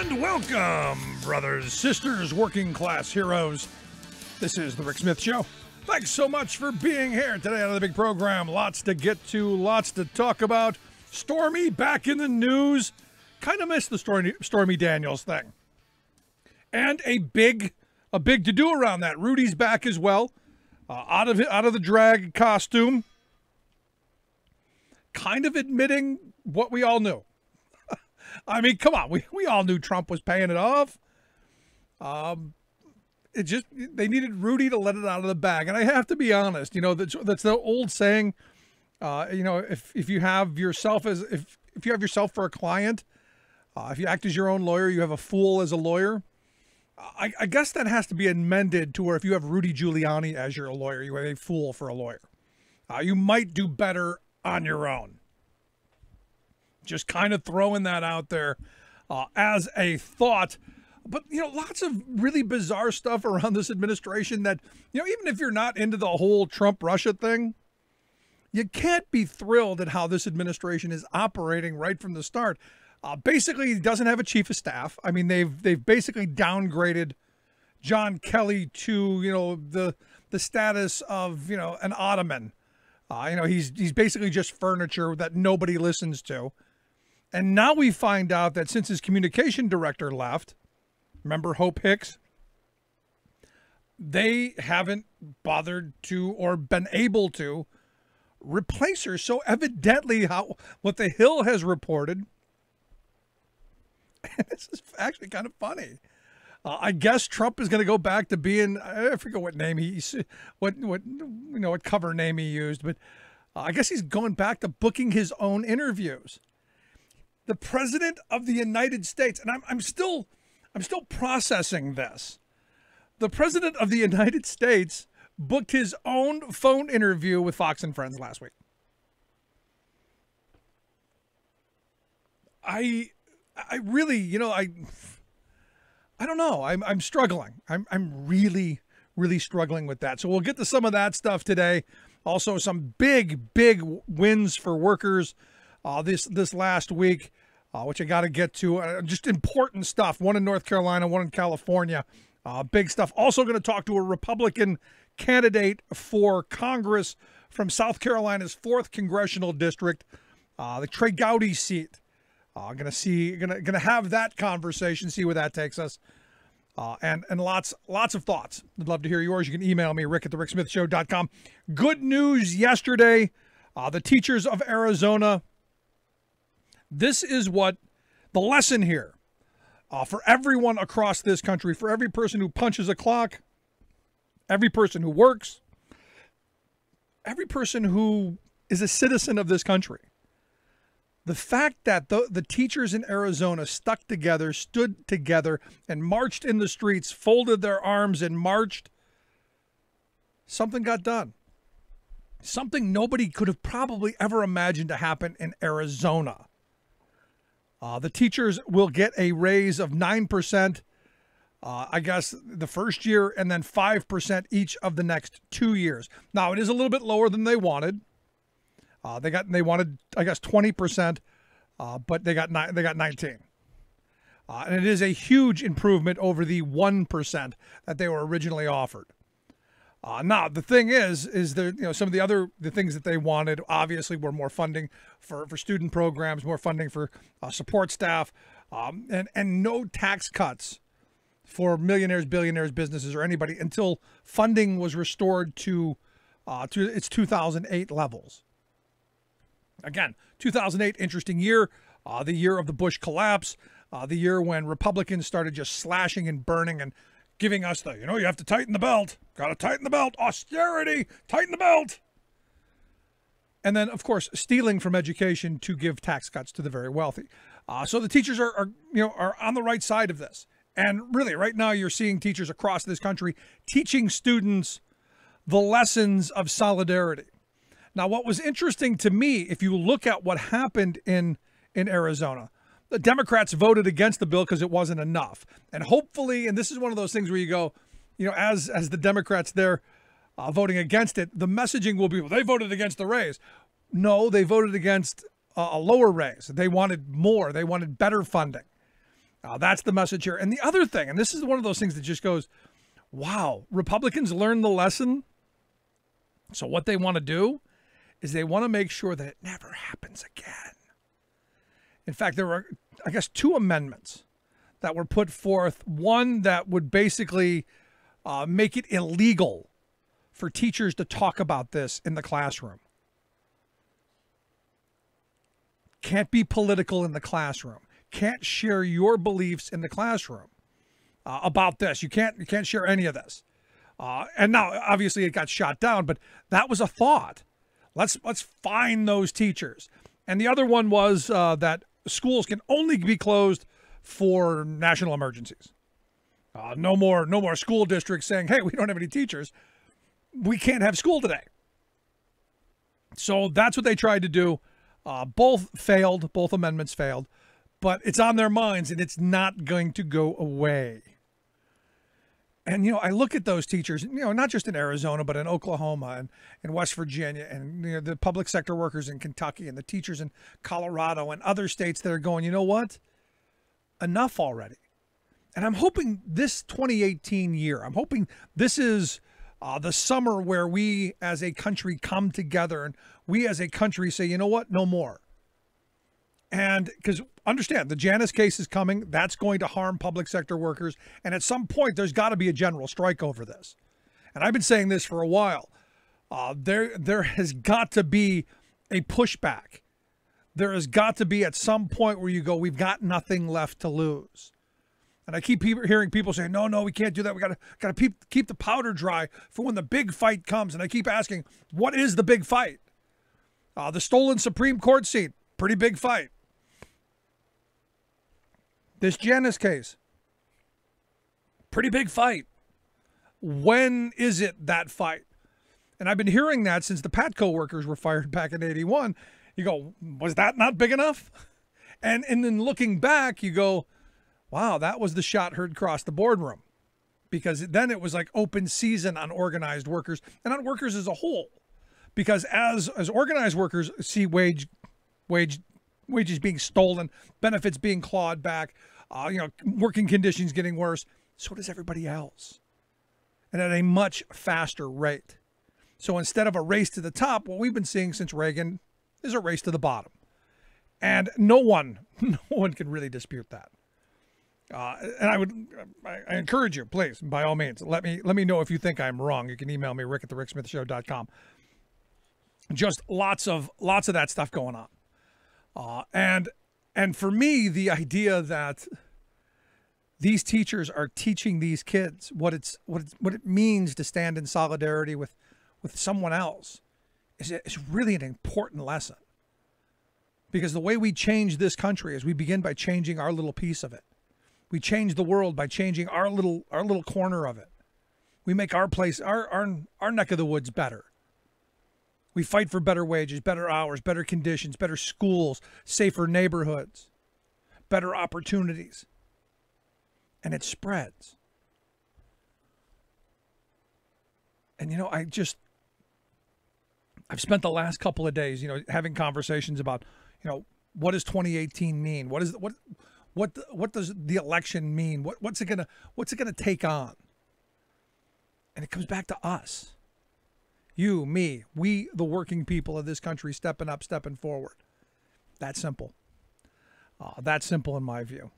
And welcome, brothers, sisters, working class heroes. This is The Rick Smith Show. Thanks so much for being here today on the big program. Lots to get to, lots to talk about. Stormy back in the news. Kind of missed the Stormy Daniels thing. And a big to-do around that. Rudy's back as well, out of the drag costume. Kind of admitting what we all knew. I mean, come on, we all knew Trump was paying it off. They needed Rudy to let it out of the bag. And I have to be honest, that's the old saying, if you have yourself for a client, if you act as your own lawyer, you have a fool as a lawyer. I guess that has to be amended to where if you have Rudy Giuliani as your lawyer, you have a fool for a lawyer. You might do better on your own. Just kind of throwing that out there as a thought. But, lots of really bizarre stuff around this administration that, even if you're not into the whole Trump-Russia thing, you can't be thrilled at how this administration is operating right from the start. Basically, he doesn't have a chief of staff. I mean, they've basically downgraded John Kelly to, the status of, an ottoman. He's basically just furniture that nobody listens to. And now we find out that since his communication director left, remember Hope Hicks? They haven't bothered to or been able to replace her. So evidently what the Hill has reported, and this is actually kind of funny. I guess Trump is going to go back to being, I forget what name what cover name he used, but I guess he's going back to booking his own interviews. The President of the United States, and I'm still processing this. The President of the United States booked his own phone interview with Fox and Friends last week. I really, I don't know. I'm struggling. I'm really struggling with that. So we'll get to some of that stuff today. Also, some big wins for workers this last week, which I got to get to. Just important stuff. One in North Carolina, one in California. Big stuff. Also going to talk to a Republican candidate for Congress from South Carolina's 4th Congressional District, the Trey Gowdy seat. Gonna have that conversation, see where that takes us, and lots of thoughts. I'd love to hear yours. You can email me, rick@thericksmithshow.com. Good news yesterday, the teachers of Arizona. This is what the lesson here for everyone across this country, for every person who punches a clock, every person who works, every person who is a citizen of this country. The fact that the teachers in Arizona stuck together, stood together, and marched in the streets, folded their arms and marched, something got done. Something nobody could have probably ever imagined to happen in Arizona. The teachers will get a raise of 9%, I guess, the first year, and then 5% each of the next 2 years. Now, it is a little bit lower than they wanted. They wanted, I guess, 20%, but they got 19%. And it is a huge improvement over the 1% that they were originally offered. Now the thing is there, some of the things that they wanted obviously were more funding for student programs, more funding for support staff, and no tax cuts for millionaires, billionaires, businesses, or anybody until funding was restored to its 2008 levels. Again, 2008, interesting year, the year of the Bush collapse, the year when Republicans started just slashing and burning and giving us you have to tighten the belt, got to tighten the belt, austerity, tighten the belt. And then, of course, stealing from education to give tax cuts to the very wealthy. So the teachers are on the right side of this. And really, right now, you're seeing teachers across this country teaching students the lessons of solidarity. Now, what was interesting to me, if you look at what happened in Arizona, the Democrats voted against the bill because it wasn't enough. And hopefully, and this is one of those things where you go, as the Democrats there voting against it, the messaging will be, well, they voted against the raise. No, they voted against a lower raise. They wanted more. They wanted better funding. That's the message here. And the other thing, and this is one of those things that just goes, wow, Republicans learned the lesson. So what they want to do is they want to make sure that it never happens again. In fact, there were, I guess, 2 amendments that were put forth. One that would basically make it illegal for teachers to talk about this in the classroom. Can't be political in the classroom. Can't share your beliefs in the classroom about this. You can't share any of this. And now, obviously, it got shot down, but that was a thought. Let's fine those teachers. And the other one was that schools can only be closed for national emergencies. No more school districts saying, hey, we don't have any teachers. We can't have school today. So that's what they tried to do. Both failed. Both amendments failed. But it's on their minds, and it's not going to go away. And, I look at those teachers, not just in Arizona, but in Oklahoma and in West Virginia and the public sector workers in Kentucky and the teachers in Colorado and other states that are going, you know what? Enough already. And I'm hoping this 2018 year, I'm hoping this is the summer where we as a country come together and we as a country say, you know what? No more. And because understand, the Janus case is coming. That's going to harm public sector workers. And at some point, there's got to be a general strike over this. And I've been saying this for a while. There has got to be a pushback. There has got to be at some point where you go, we've got nothing left to lose. And I keep hearing people say, no, we can't do that. We got to keep the powder dry for when the big fight comes. And I keep asking, what is the big fight? The stolen Supreme Court seat, pretty big fight. This Janus case, pretty big fight. When is it that fight? And I've been hearing that since the Patco workers were fired back in 81. You go, was that not big enough? And then looking back, you go, wow, that was the shot heard across the boardroom. Because then it was like open season on organized workers and on workers as a whole. Because as organized workers see wages being stolen, benefits being clawed back, working conditions getting worse, so does everybody else. And at a much faster rate. So instead of a race to the top, what we've been seeing since Reagan is a race to the bottom. And no one can really dispute that. And I encourage you, please, by all means, let me know if you think I'm wrong. You can email me, rick@thericksmithshow.com. Just lots of that stuff going on. And for me, the idea that these teachers are teaching these kids what it means to stand in solidarity with someone else is really an important lesson. Because the way we change this country is we begin by changing our little piece of it. We change the world by changing our little corner of it. We make our place, our neck of the woods better. We fight for better wages, better hours, better conditions, better schools, safer neighborhoods, better opportunities. And it spreads. And, I've spent the last couple of days, having conversations about, what does 2018 mean? What does the election mean? What's it gonna take on? And it comes back to us. You, me, we, the working people of this country, stepping up, stepping forward. That simple. That's simple in my view.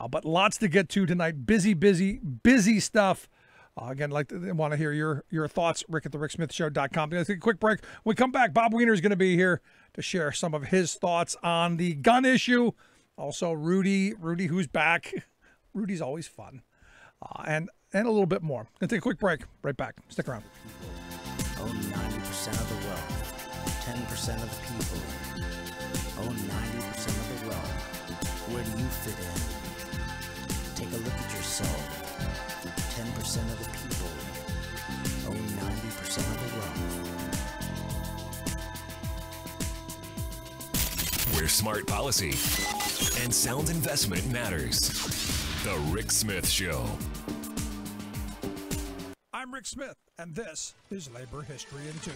But lots to get to tonight. Busy stuff. Again, I want to hear your thoughts, rick@thericksmithshow.com. Let's take a quick break. When we come back, Bob Weiner is going to be here to share some of his thoughts on the gun issue. Also, Rudy, who's back. Rudy's always fun. And a little bit more. Going to take a quick break. Right back. Stick around. Own 90% of the wealth. 10% of the people. Own 90% of the wealth. Where do you fit in? Take a look at yourself. 10% of the people own 90% of the wealth. Where smart policy and sound investment matters. The Rick Smith Show. I'm Rick Smith, and this is Labor History in 2.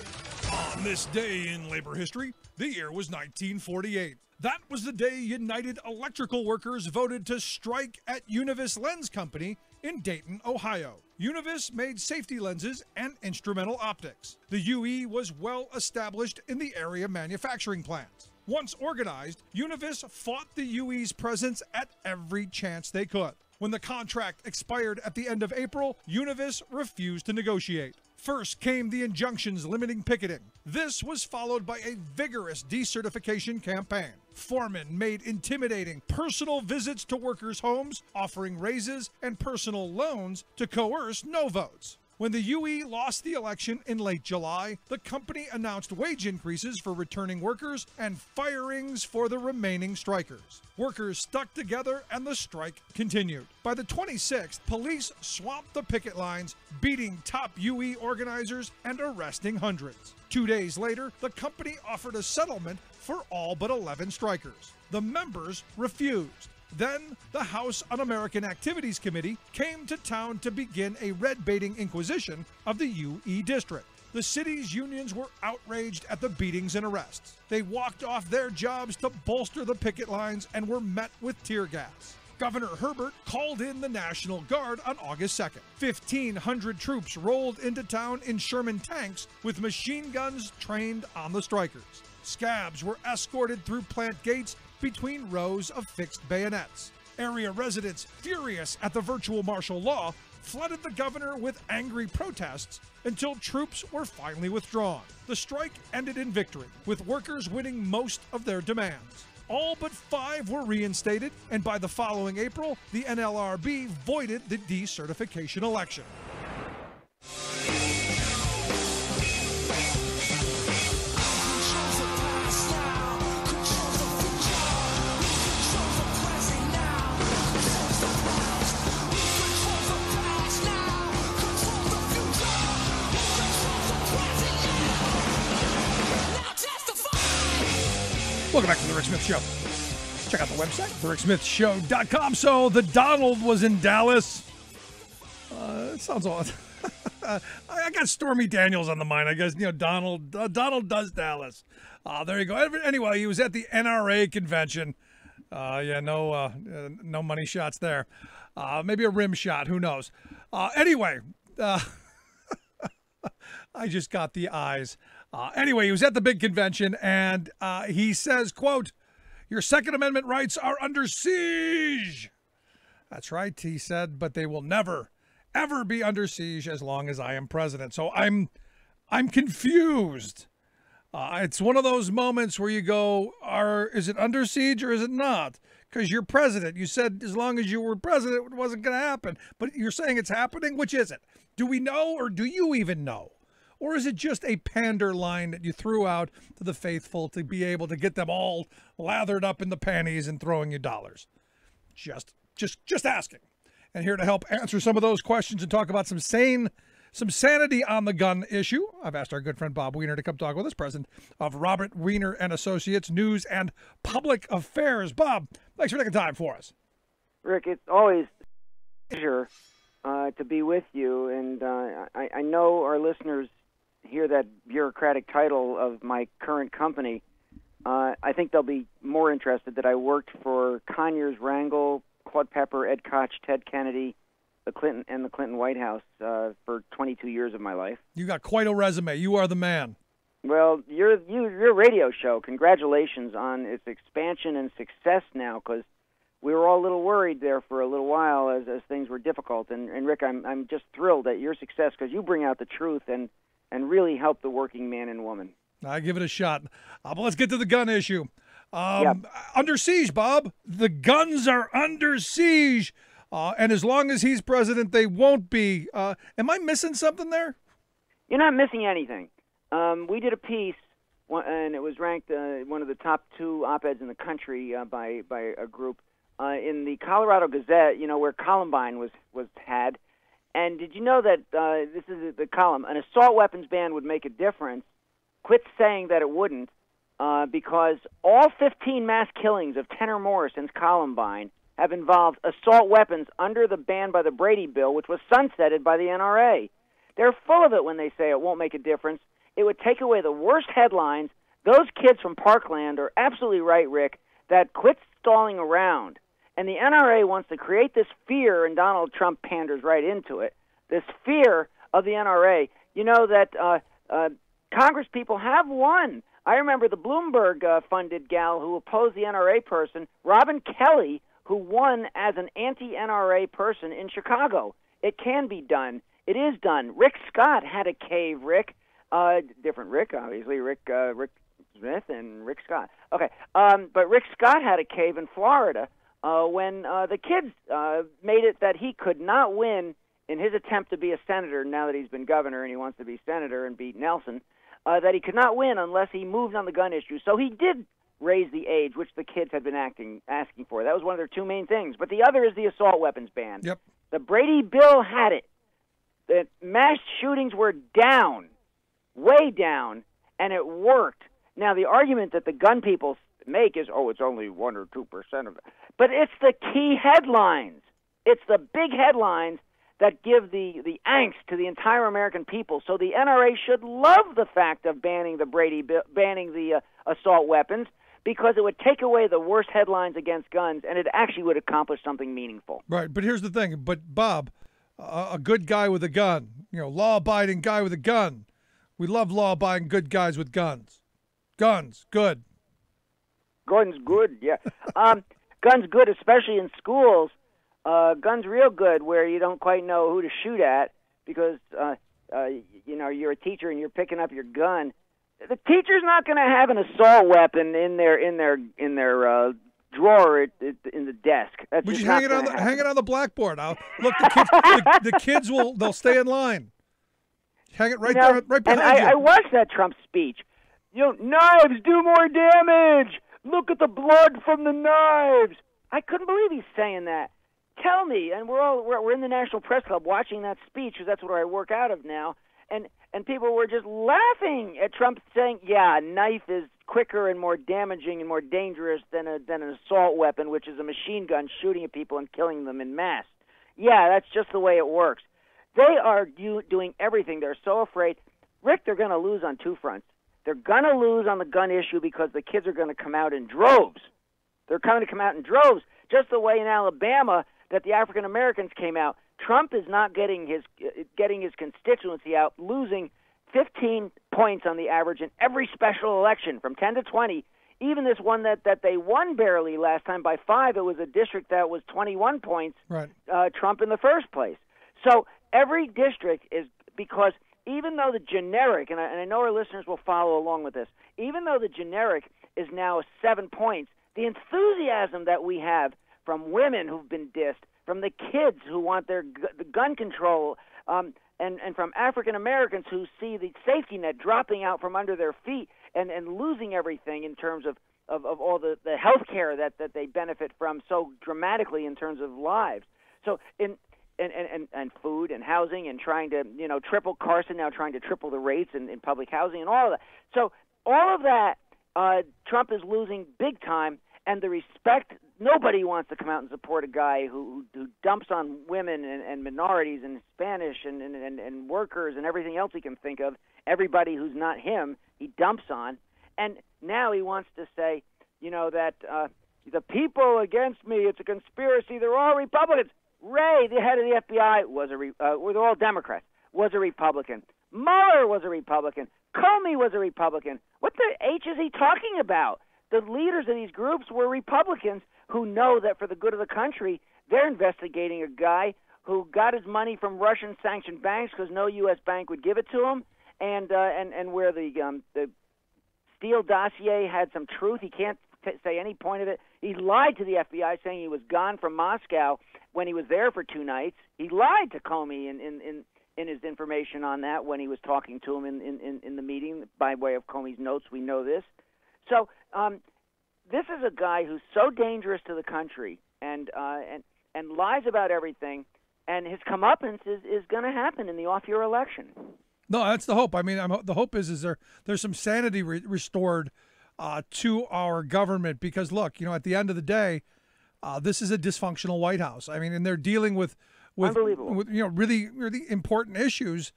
On this day in labor history, the year was 1948. That was the day United Electrical Workers voted to strike at Univis Lens Company in Dayton, Ohio. Univis made safety lenses and instrumental optics. The UE was well established in the area manufacturing plants. Once organized, Univis fought the UE's presence at every chance they could. When the contract expired at the end of April, Univis refused to negotiate. First came the injunctions limiting picketing. This was followed by a vigorous decertification campaign. Foremen made intimidating personal visits to workers' homes, offering raises and personal loans to coerce no votes. When the UE lost the election in late July, the company announced wage increases for returning workers and firings for the remaining strikers. Workers stuck together and the strike continued. By the 26th, police swamped the picket lines, beating top UE organizers and arresting hundreds. 2 days later, the company offered a settlement for all but 11 strikers. The members refused. Then, the House Un-American Activities Committee came to town to begin a red-baiting inquisition of the UE district. The city's unions were outraged at the beatings and arrests. They walked off their jobs to bolster the picket lines and were met with tear gas. Governor Herbert called in the National Guard on August 2nd. 1,500 troops rolled into town in Sherman tanks with machine guns trained on the strikers. Scabs were escorted through plant gates between rows of fixed bayonets. Area residents, furious at the virtual martial law, flooded the governor with angry protests until troops were finally withdrawn. The strike ended in victory, with workers winning most of their demands. All but 5 were reinstated, and by the following April, the NLRB voided the decertification election. Welcome back to The Rick Smith Show. Check out the website, thericksmithshow.com. So the Donald was in Dallas. It sounds odd. I got Stormy Daniels on the mind. I guess, Donald does Dallas. There you go. Anyway, he was at the NRA convention. No money shots there. Maybe a rim shot. Who knows? Anyway, I just got the eyes. Anyway, he was at the big convention, and he says, quote, "Your Second Amendment rights are under siege." That's right, he said, but they will never, ever be under siege as long as I am president. So I'm confused. It's one of those moments where you go, is it under siege or is it not? Because you're president. You said as long as you were president, it wasn't going to happen. But you're saying it's happening? Which is it? Do we know, or do you even know? Or is it just a pander line that you threw out to the faithful to be able to get them all lathered up in the panties and throwing you dollars? Just asking. And here to help answer some of those questions and talk about some sanity on the gun issue, I've asked our good friend Bob Weiner to come talk with us, president of Robert Weiner and Associates News and Public Affairs. Bob, thanks for taking time for us. Rick, it's always a pleasure to be with you, and I know our listeners hear that bureaucratic title of my current company. I think they'll be more interested that I worked for Conyers, Rangel, Claude Pepper, Ed Koch, Ted Kennedy, the Clinton White House for 22 years of my life. You got quite a resume. You are the man. Well, your radio show, congratulations on its expansion and success now, because we were all a little worried there for a little while as things were difficult. And Rick, I'm just thrilled at your success because you bring out the truth and really help the working man and woman. I give it a shot. But let's get to the gun issue. Yep. Under siege, Bob. The guns are under siege. And as long as he's president, they won't be. Am I missing something there? You're not missing anything. We did a piece, and it was ranked one of the top 2 op-eds in the country by a group in the Colorado Gazette, where Columbine was had. And did you know that, this is the column, an assault weapons ban would make a difference? Quit saying that it wouldn't, because all 15 mass killings of 10 or more since Columbine have involved assault weapons under the ban by the Brady Bill, which was sunsetted by the NRA. They're full of it when they say it won't make a difference. It would take away the worst headlines. Those kids from Parkland are absolutely right, Rick, that quit stalling around. And the NRA wants to create this fear, and Donald Trump panders right into it, this fear of the NRA. You know that Congress people have won. I remember the Bloomberg-funded gal who opposed the NRA person, Robin Kelly, who won as an anti-NRA person in Chicago. It can be done. It is done. Rick Scott had a cave, Rick. Different Rick, obviously. Rick Smith and Rick Scott. Okay, but Rick Scott had a cave in Florida when the kids made it that he could not win in his attempt to be a senator now that he's been governor and he wants to be senator and beat Nelson, that he could not win unless he moved on the gun issue. So he did raise the age, which the kids had been asking for. That was one of their two main things. But the other is the assault weapons ban. Yep. The Brady bill had it. The mass shootings were down, way down, and it worked. Now, the argument that the gun people make is, it's only 1 or 2% of it. But it's the key headlines. It's the big headlines that give the angst to the entire American people. So the NRA should love the fact of banning the assault weapons, because it would take away the worst headlines against guns, and it actually would accomplish something meaningful. Right, but here's the thing. But, Bob, a good guy with a gun, law-abiding guy with a gun. We love law-abiding good guys with guns. Guns, good. Guns, good, yeah. Guns, good, especially in schools. Guns, real good, where you don't quite know who to shoot at because, you're a teacher and you're picking up your gun. The teacher's not going to have an assault weapon in their drawer in the desk. That's we just should not hang it on the blackboard. Look, the kids they'll stay in line. Hang it right there, right behind and you. I watched that Trump speech. Knives do more damage. Look at the blood from the knives. I couldn't believe he's saying that. Tell me, and we're in the National Press Club watching that speech, because that's what I work out of now, and people were just laughing at Trump saying, a knife is quicker and more damaging and more dangerous than an assault weapon, which is a machine gun shooting at people and killing them en masse. Yeah, that's just the way it works. They are doing everything. They're so afraid. Rick, they're going to lose on two fronts. They're going to lose on the gun issue because the kids are going to come out in droves. They're going to come out in droves, just the way in Alabama that the African Americans came out. Trump is not getting his constituency out, losing 15 points on the average in every special election from 10 to 20. Even this one that they won barely last time by 5, it was a district that was 21 points, right. Trump in the first place. So every district is, because even though the generic, and I know our listeners will follow along with this, even though the generic is now 7 points, the enthusiasm that we have from women who've been dissed, from the kids who want the gun control, and from African Americans who see the safety net dropping out from under their feet and losing everything in terms of all the health care that they benefit from so dramatically in terms of lives. So and food and housing and trying to, triple Carson now trying to triple the rates in public housing and all of that. So all of that, Trump is losing big time, and the respect, nobody wants to come out and support a guy who dumps on women and minorities and Spanish and workers and everything else he can think of. Everybody who's not him, he dumps on. And now he wants to say, that the people against me, it's a conspiracy, they're all Republicans. Wray, the head of the FBI, they're all Democrats, was a Republican. Mueller was a Republican. Comey was a Republican. What the H is he talking about? The leaders of these groups were Republicans who know that for the good of the country, they're investigating a guy who got his money from Russian-sanctioned banks because no U.S. bank would give it to him, and where the Steele dossier had some truth. He can't say any point of it. He lied to the FBI saying he was gone from Moscow when he was there for 2 nights. He lied to Comey in his information on that when he was talking to him in the meeting by way of Comey's notes. We know this. So this is a guy who's so dangerous to the country and lies about everything, and his comeuppance is going to happen in the off-year election. No, that's the hope. I mean, the hope is there's some sanity restored to our government, because look, at the end of the day, this is a dysfunctional White House. I mean, and they're dealing with really really important issues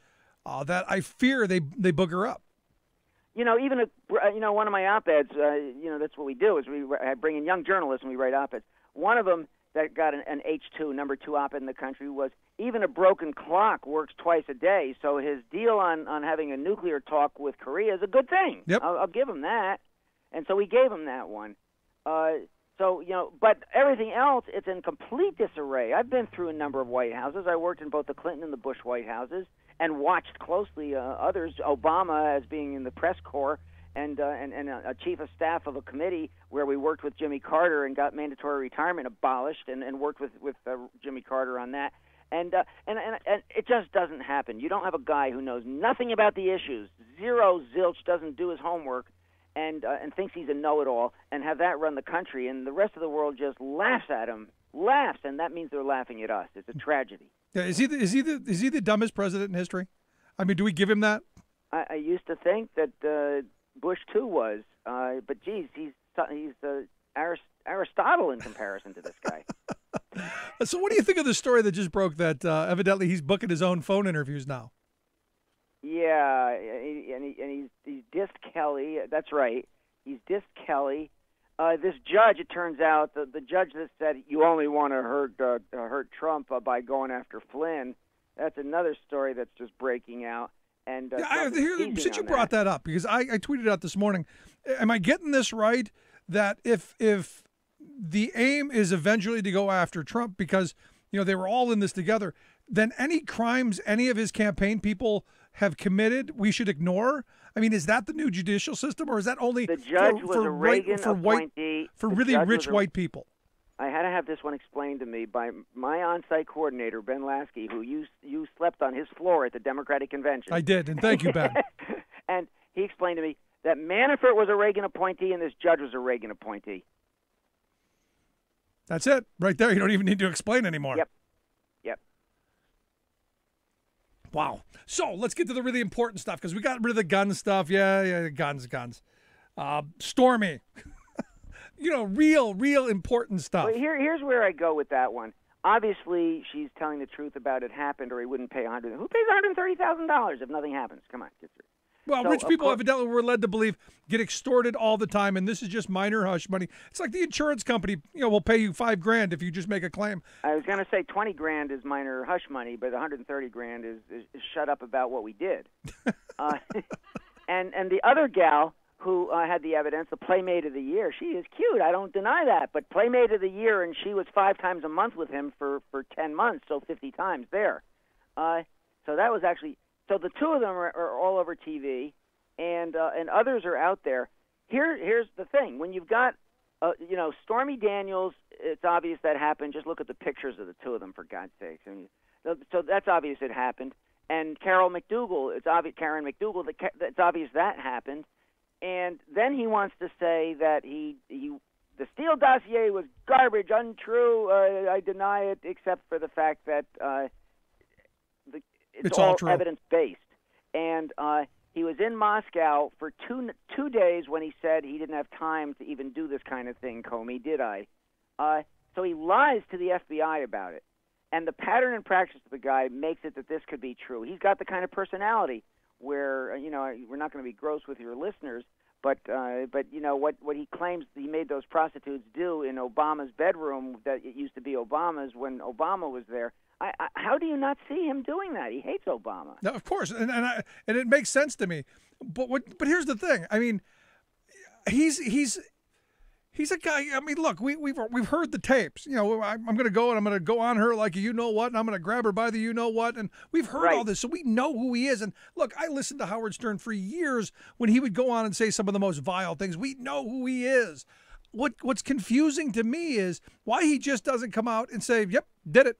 that I fear they booger up. even one of my op-eds, that's what we do is I bring in young journalists and we write op-eds. One of them that got an H2, number 2 op-ed in the country was even a broken clock works twice a day. So his deal on having a nuclear talk with Korea is a good thing. Yep. I'll give him that. And so we gave him that one. But everything else, it's in complete disarray. I've been through a number of White Houses. I worked in both the Clinton and the Bush White Houses and watched closely others, Obama as being in the press corps and a chief of staff of a committee where we worked with Jimmy Carter and got mandatory retirement abolished and worked with Jimmy Carter on that. And it just doesn't happen. You don't have a guy who knows nothing about the issues, zero zilch, doesn't do his homework, and thinks he's a know-it-all, and have that run the country, and the rest of the world just laughs at him, and that means they're laughing at us. It's a tragedy. Yeah, is he the dumbest president in history? I mean, do we give him that? I used to think that Bush too was, but geez, he's Aristotle in comparison to this guy. So, what do you think of the story that just broke that evidently he's booking his own phone interviews now? Yeah, and he's dissed Kelly. That's right. He's dissed Kelly. This judge, it turns out, the judge that said you only want to hurt Trump by going after Flynn. That's another story that's just breaking out. And since you brought that up, because I tweeted out this morning, am I getting this right? That if the aim is eventually to go after Trump because they were all in this together, then any crimes any of his campaign people have committed, we should ignore? I mean, is that the new judicial system, or is that only the judge was a Reagan appointee for really rich white people? I had to have this one explained to me by my on-site coordinator, Ben Lasky, who you slept on his floor at the Democratic Convention. I did, and thank you, Ben. And he explained to me that Manafort was a Reagan appointee and this judge was a Reagan appointee. That's it, right there. You don't even need to explain anymore. Yep. Wow. So let's get to the really important stuff because we got rid of the gun stuff. Yeah, guns. Stormy. Real important stuff. Well, here's where I go with that one. Obviously, she's telling the truth about it happened, or he wouldn't pay $100,000. Who pays $130,000 if nothing happens? Come on, get through. Well, rich people evidently were led to believe get extorted all the time, and this is just minor hush money. It's like the insurance company, will pay you $5,000 if you just make a claim. I was going to say $20,000 is minor hush money, but $130,000 is shut up about what we did. And the other gal who had the evidence, the Playmate of the Year, she is cute. I don't deny that, but Playmate of the Year, and she was 5 times a month with him for 10 months, so 50 times there. So that was actually. So the two of them are all over TV, and others are out there. Here's the thing: when you've got, Stormy Daniels, it's obvious that happened. Just look at the pictures of the two of them, for God's sakes. I mean, so that's obvious it happened. And Karen McDougal, it's obvious that happened. And then he wants to say that the Steele dossier was garbage, untrue. I deny it, except for the fact that. It's all evidence-based. And he was in Moscow for two days when he said he didn't have time to even do this kind of thing, Comey, did I? So he lies to the FBI about it. And the pattern and practice of the guy makes it that this could be true. He's got the kind of personality where, we're not going to be gross with your listeners, but what he claims he made those prostitutes do in Obama's bedroom, that it used to be Obama's when Obama was there, how do you not see him doing that? He hates Obama. No, of course, and it makes sense to me. But here's the thing. I mean, he's a guy. I mean, look, we've heard the tapes. I'm going to go and I'm going to go on her like a what, and I'm going to grab her by the what, and we've heard all this, so we know who he is. And look, I listened to Howard Stern for years when he would go on and say some of the most vile things. We know who he is. What's confusing to me is why he just doesn't come out and say, "Yep, did it."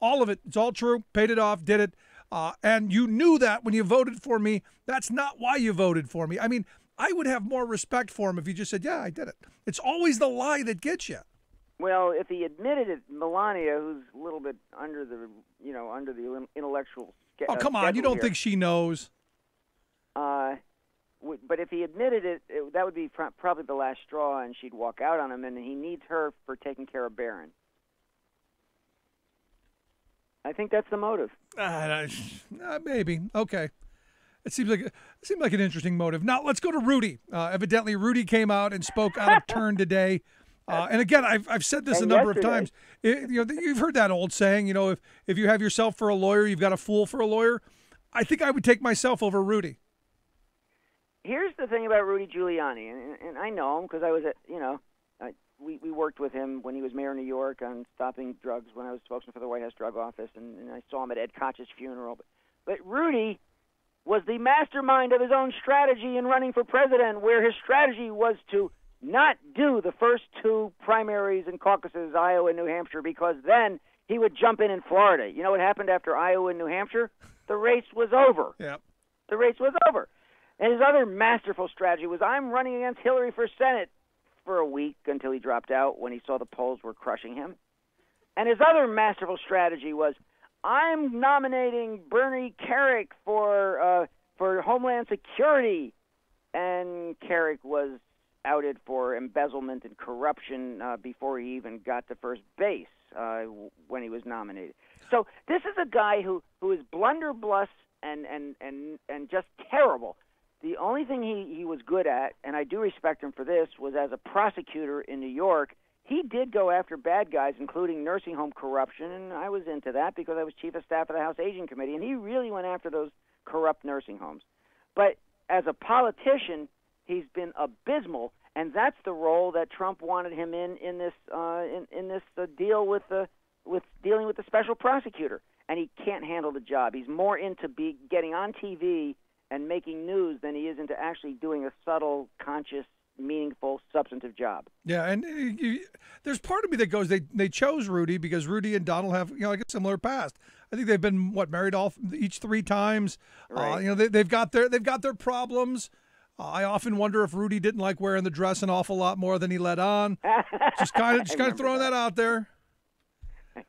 All of it. It's all true. Paid it off. Did it. And you knew that when you voted for me. That's not why you voted for me. I mean, I would have more respect for him if he just said, yeah, I did it. It's always the lie that gets you. Well, if he admitted it, Melania, who's a little bit under the intellectual Oh, come on. You don't think she knows? But if he admitted it, that would be probably the last straw, and she'd walk out on him, and he needs her for taking care of Barron. I think that's the motive. Maybe. Okay. It seemed like an interesting motive. Now let's go to Rudy. Evidently, Rudy came out and spoke out of turn today. And again, I've said this a number of times. You've heard that old saying. If you have yourself for a lawyer, you've got a fool for a lawyer. I think I would take myself over Rudy. Here's the thing about Rudy Giuliani, and I know him because I was we worked with him when he was mayor of New York on stopping drugs when I was spokesman for the White House Drug Office, and I saw him at Ed Koch's funeral. But Rudy was the mastermind of his own strategy in running for president, where his strategy was to not do the first two primaries and caucuses, Iowa and New Hampshire, because then he would jump in Florida. You know what happened after Iowa and New Hampshire? The race was over. Yep. The race was over. And his other masterful strategy was, I'm running against Hillary for Senate, for a week until he dropped out when he saw the polls were crushing him. And his other masterful strategy was, I'm nominating Bernie Kerik for Homeland Security. And Kerik was outed for embezzlement and corruption before he even got to first base when he was nominated. So this is a guy who is blunderbuss and just terrible. The only thing he was good at, and I do respect him for this, was as a prosecutor in New York, he did go after bad guys, including nursing home corruption, and I was into that because I was chief of staff of the House Aging Committee, and he really went after those corrupt nursing homes. But as a politician, he's been abysmal, and that's the role that Trump wanted him in this deal with dealing with the special prosecutor, and he can't handle the job. He's more into getting on TV and making news than he is into actually doing a subtle, conscious, meaningful, substantive job. Yeah, and there's part of me that goes, they chose Rudy because Rudy and Donald have like a similar past. I think they've been married each 3 times. Right. They've got their problems. I often wonder if Rudy didn't like wearing the dress an awful lot more than he let on. Just kind of throwing that out there.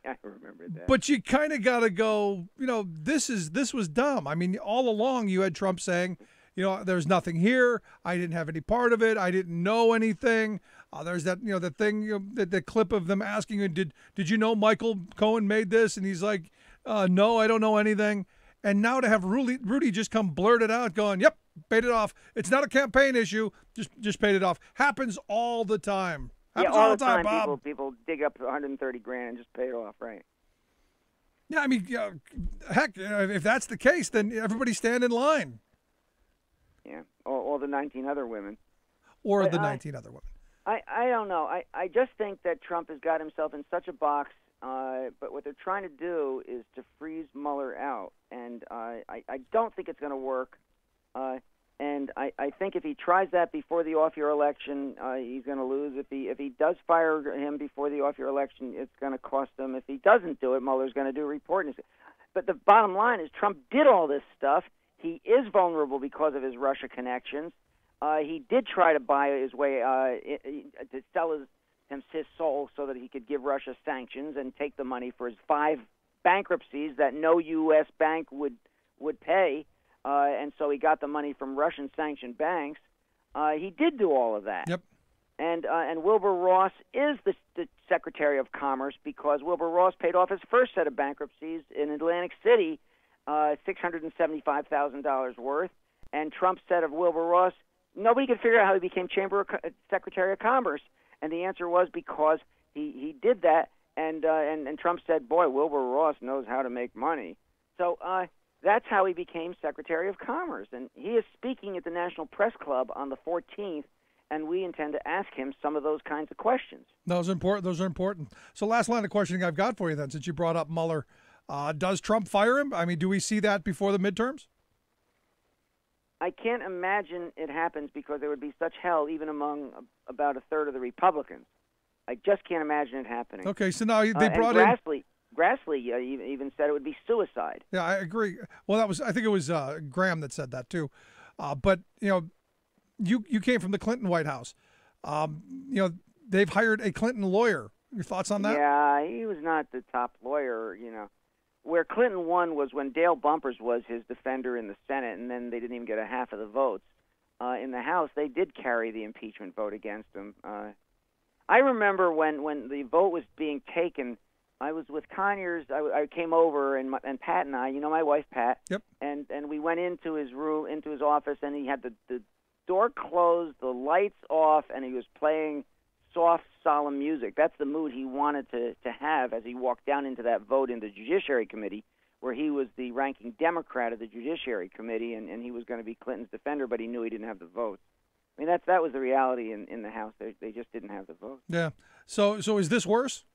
I remember that. But you kind of got to go, this was dumb. I mean, all along you had Trump saying, there's nothing here. I didn't have any part of it. I didn't know anything. There's that, the thing, the clip of them asking him, did you know Michael Cohen made this? And he's like, no, I don't know anything. And now to have Rudy just come blurt it out going, yep, paid it off. It's not a campaign issue. Just paid it off. Happens all the time. Happens all the time, Bob. People dig up $130,000 and just pay it off, right? Yeah, I mean, heck, if that's the case, then everybody stand in line. Yeah, or the 19 other women. Or the 19 other women. I don't know. I just think that Trump has got himself in such a box, but what they're trying to do is to freeze Mueller out, and I don't think it's going to work. And I think if he tries that before the off-year election, he's going to lose. If he does fire him before the off-year election, it's going to cost him. If he doesn't do it, Mueller's going to do a report. But the bottom line is Trump did all this stuff. He is vulnerable because of his Russia connections. He did try to buy his way to sell his soul so that he could give Russia sanctions and take the money for his 5 bankruptcies that no U.S. bank would pay. And so he got the money from Russian-sanctioned banks. He did do all of that. Yep. And Wilbur Ross is the Secretary of Commerce because Wilbur Ross paid off his first set of bankruptcies in Atlantic City, $675,000 worth. And Trump said of Wilbur Ross, nobody could figure out how he became Secretary of Commerce. And the answer was because he did that. And Trump said, boy, Wilbur Ross knows how to make money. So that's how he became Secretary of Commerce. And he is speaking at the National Press Club on the 14th, and we intend to ask him some of those kinds of questions. Those are important. So last line of questioning I've got for you then, since you brought up Mueller. Does Trump fire him? I mean, do we see that before the midterms? I can't imagine it happens because there would be such hell even among about a third of the Republicans. I just can't imagine it happening. Okay, so now they brought in Grassley even said it would be suicide. Yeah, I agree. Well, I think it was Graham that said that too. But you came from the Clinton White House. They've hired a Clinton lawyer. Your thoughts on that? Yeah, he was not the top lawyer. Where Clinton won was when Dale Bumpers was his defender in the Senate, and then they didn't even get a half of the votes. In the House, they did carry the impeachment vote against him. I remember when the vote was being taken I was with Conyers. I came over, and Pat and I, my wife Pat. Yep. And we went into his room, into his office, and he had the door closed, the lights off, and he was playing soft, solemn music. That's the mood he wanted to have as he walked down into that vote in the Judiciary Committee, where he was the ranking Democrat of the Judiciary Committee, and he was going to be Clinton's defender, but he knew he didn't have the votes. I mean, that was the reality in the House. They just didn't have the votes. Yeah. So is this worse?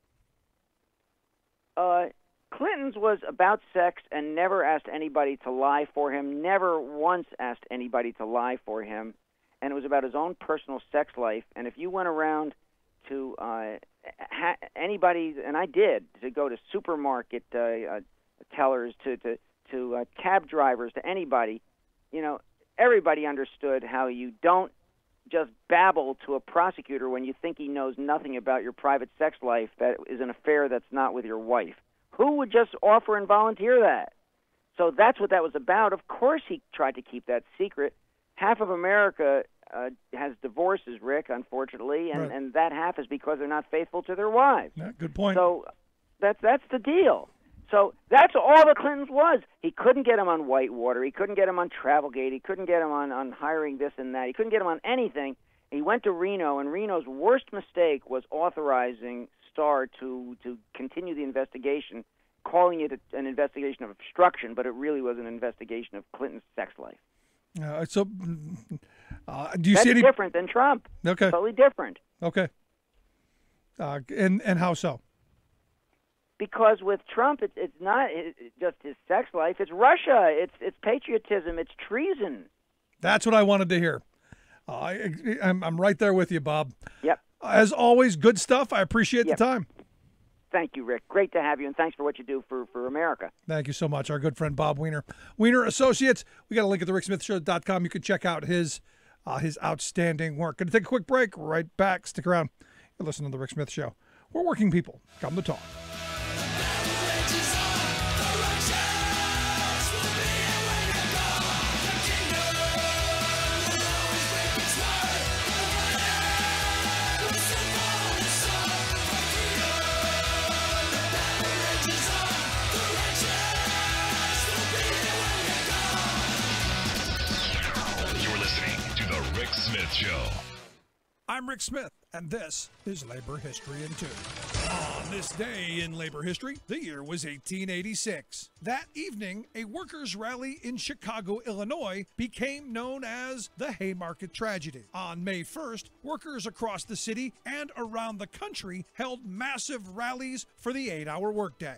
Clinton's was about sex and never asked anybody to lie for him, never once asked anybody to lie for him, and it was about his own personal sex life. And if you went around to anybody, and I did, to go to supermarket tellers, to cab drivers, to anybody, everybody understood how you don't just babble to a prosecutor when you think he knows nothing about your private sex life that is an affair that's not with your wife. Who would just offer and volunteer that? So that's what that was about. Of course he tried to keep that secret. Half of America has divorces, Rick, unfortunately, and, right. and that half is because they're not faithful to their wives. Yeah, good point. So that's the deal. So that's all the Clintons was. He couldn't get him on Whitewater. He couldn't get him on Travelgate. He couldn't get him on hiring this and that. He couldn't get him on anything. He went to Reno, and Reno's worst mistake was authorizing Starr to continue the investigation, calling it an investigation of obstruction, but it really was an investigation of Clinton's sex life. Do you see any different than Trump? Okay, totally different. Okay, and how so? Because with Trump, it's not just his sex life. It's Russia. It's patriotism. It's treason. That's what I wanted to hear. I'm right there with you, Bob. Yep. As always, good stuff. I appreciate the time. Thank you, Rick. Great to have you, and thanks for what you do for America. Thank you so much. Our good friend Bob Weiner. Weiner Associates. We got a link at thericksmithshow.com. You can check out his outstanding work. Going to take a quick break. Right back. Stick around. You're listening to The Rick Smith Show. We're working people. Come to talk. Smith Show. I'm Rick Smith, and this is Labor History in 2. On this day in labor history, the year was 1886. That evening, a workers' rally in Chicago, Illinois, became known as the Haymarket Tragedy. On May 1st, workers across the city and around the country held massive rallies for the 8-hour workday.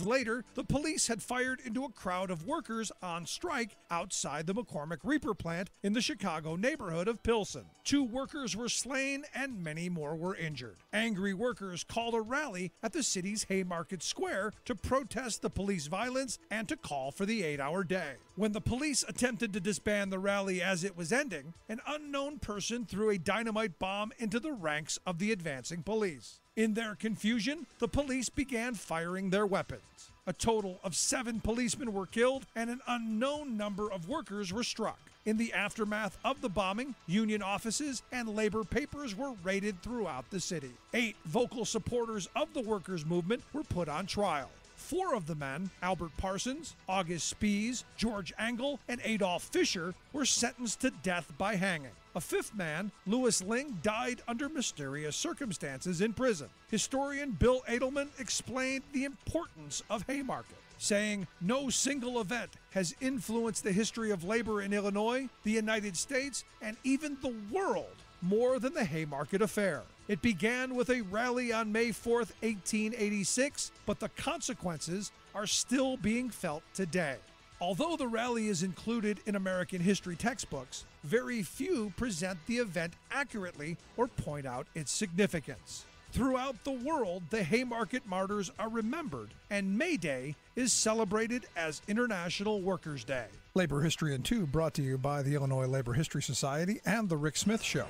Later, the police had fired into a crowd of workers on strike outside the McCormick Reaper plant in the Chicago neighborhood of Pilsen. 2 workers were slain and many more were injured. Angry workers called a rally at the city's Haymarket Square to protest the police violence and to call for the 8-hour day. When the police attempted to disband the rally as it was ending, an unknown person threw a dynamite bomb into the ranks of the advancing police. In their confusion, the police began firing their weapons. A total of 7 policemen were killed and an unknown number of workers were struck. In the aftermath of the bombing, union offices and labor papers were raided throughout the city. 8 vocal supporters of the workers' movement were put on trial. 4 of the men, Albert Parsons, August Spies, George Engel, and Adolf Fischer, were sentenced to death by hanging. A 5th man, Louis Ling, died under mysterious circumstances in prison. Historian Bill Edelman explained the importance of Haymarket, saying, "No single event has influenced the history of labor in Illinois, the United States, and even the world more than the Haymarket affair. It began with a rally on May 4th, 1886, but the consequences are still being felt today." Although the rally is included in American history textbooks, very few present the event accurately or point out its significance. Throughout the world, the Haymarket martyrs are remembered, and May Day is celebrated as International Workers' Day. Labor History in 2 brought to you by the Illinois Labor History Society and The Rick Smith Show.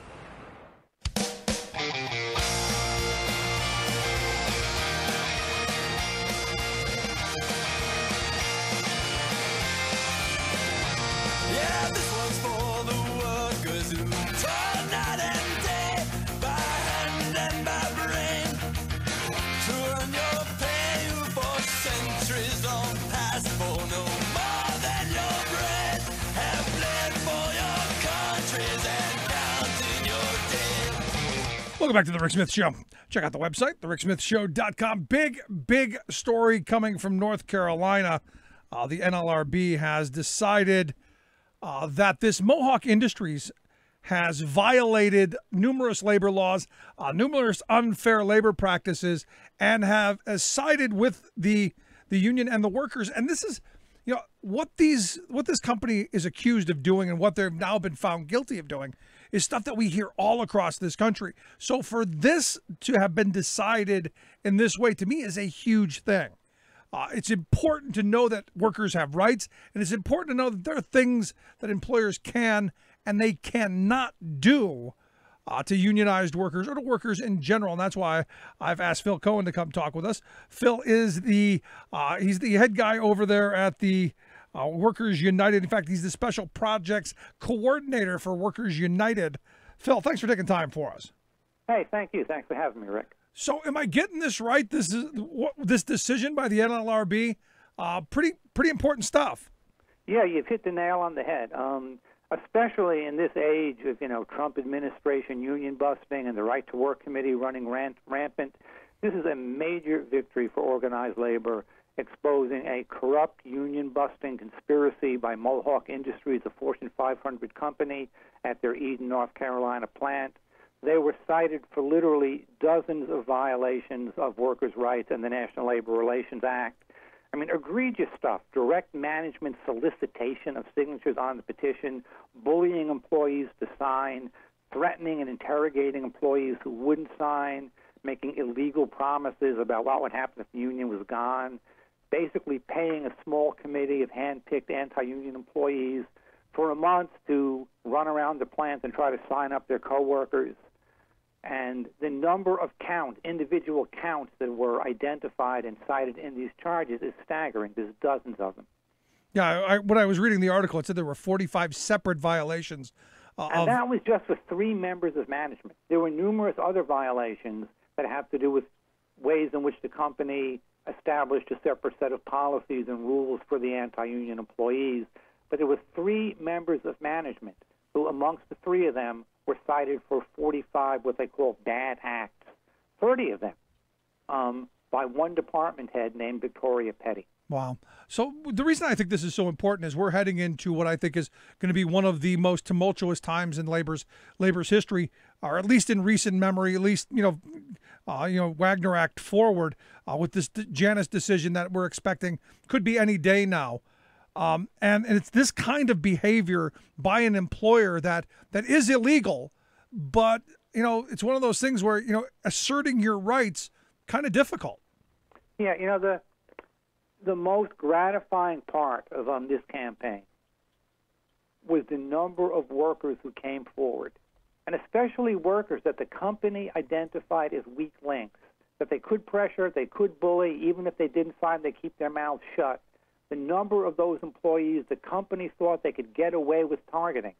Yeah, this one's for the workers who toil night and day, by hand and by brain, to earn your pay Welcome back to the Rick Smith Show. Check out the website, thericksmithshow.com. Big story coming from North Carolina. The NLRB has decided that this Mohawk Industries has violated numerous labor laws, numerous unfair labor practices, and have sided with the union and the workers. And this is, what this company is accused of doing and what they've now been found guilty of doing is stuff that we hear all across this country. So for this to have been decided in this way, to me, is a huge thing. It's important to know that workers have rights, and it's important to know that there are things that employers can and they cannot do to unionized workers or to workers in general. And that's why I've asked Phil Cohen to come talk with us. Phil is he's the head guy over there at the Workers United. In fact, he's the special projects coordinator for Workers United. Phil, thanks for taking time for us. Hey, thank you. Thanks for having me, Rick. So am I getting this right? This decision by the NLRB, pretty important stuff. Yeah, you've hit the nail on the head. Especially in this age of, Trump administration union busting and the Right to Work Committee running rampant. This is a major victory for organized labor, exposing a corrupt union-busting conspiracy by Mohawk Industries, a Fortune 500 company, at their Eden, North Carolina plant. They were cited for literally dozens of violations of workers' rights and the National Labor Relations Act. I mean, egregious stuff, direct management solicitation of signatures on the petition, bullying employees to sign, threatening and interrogating employees who wouldn't sign, making illegal promises about what would happen if the union was gone, basically paying a small committee of hand-picked anti-union employees for a month to run around the plant and try to sign up their coworkers. And the number of individual counts that were identified and cited in these charges is staggering. There's dozens of them. Yeah, when I was reading the article, it said there were 45 separate violations. And that was just for 3 members of management. There were numerous other violations that have to do with ways in which the company established a separate set of policies and rules for the anti-union employees. But there were 3 members of management who, amongst the 3 of them, were cited for 45 what they call bad acts, 30 of them by one department head named Victoria Petty. Wow. So the reason I think this is so important is we're heading into what I think is going to be one of the most tumultuous times in labor's history, or at least in recent memory, at least, Wagner Act forward with this Janus decision that we're expecting could be any day now. And it's this kind of behavior by an employer that is illegal, but, it's one of those things where, asserting your rights kind of difficult. Yeah, the most gratifying part of this campaign was the number of workers who came forward, and especially workers that the company identified as weak links, that they could pressure, they could bully, even if they didn't sign, they keep their mouths shut. The number of those employees the company thought they could get away with targeting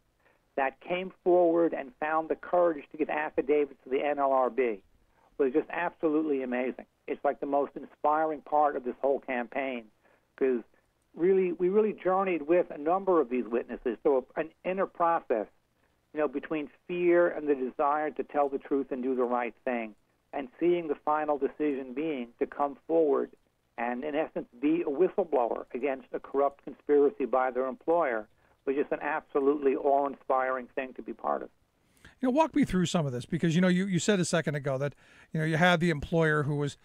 that came forward and found the courage to give affidavits to the NLRB was just absolutely amazing. It's like the most inspiring part of this whole campaign, because we really journeyed with a number of these witnesses. So an inner process, between fear and the desire to tell the truth and do the right thing, and seeing the final decision being to come forward and, in essence, be a whistleblower against a corrupt conspiracy by their employer was just an absolutely awe-inspiring thing to be part of. Walk me through some of this, because you said a second ago that you had the employer who was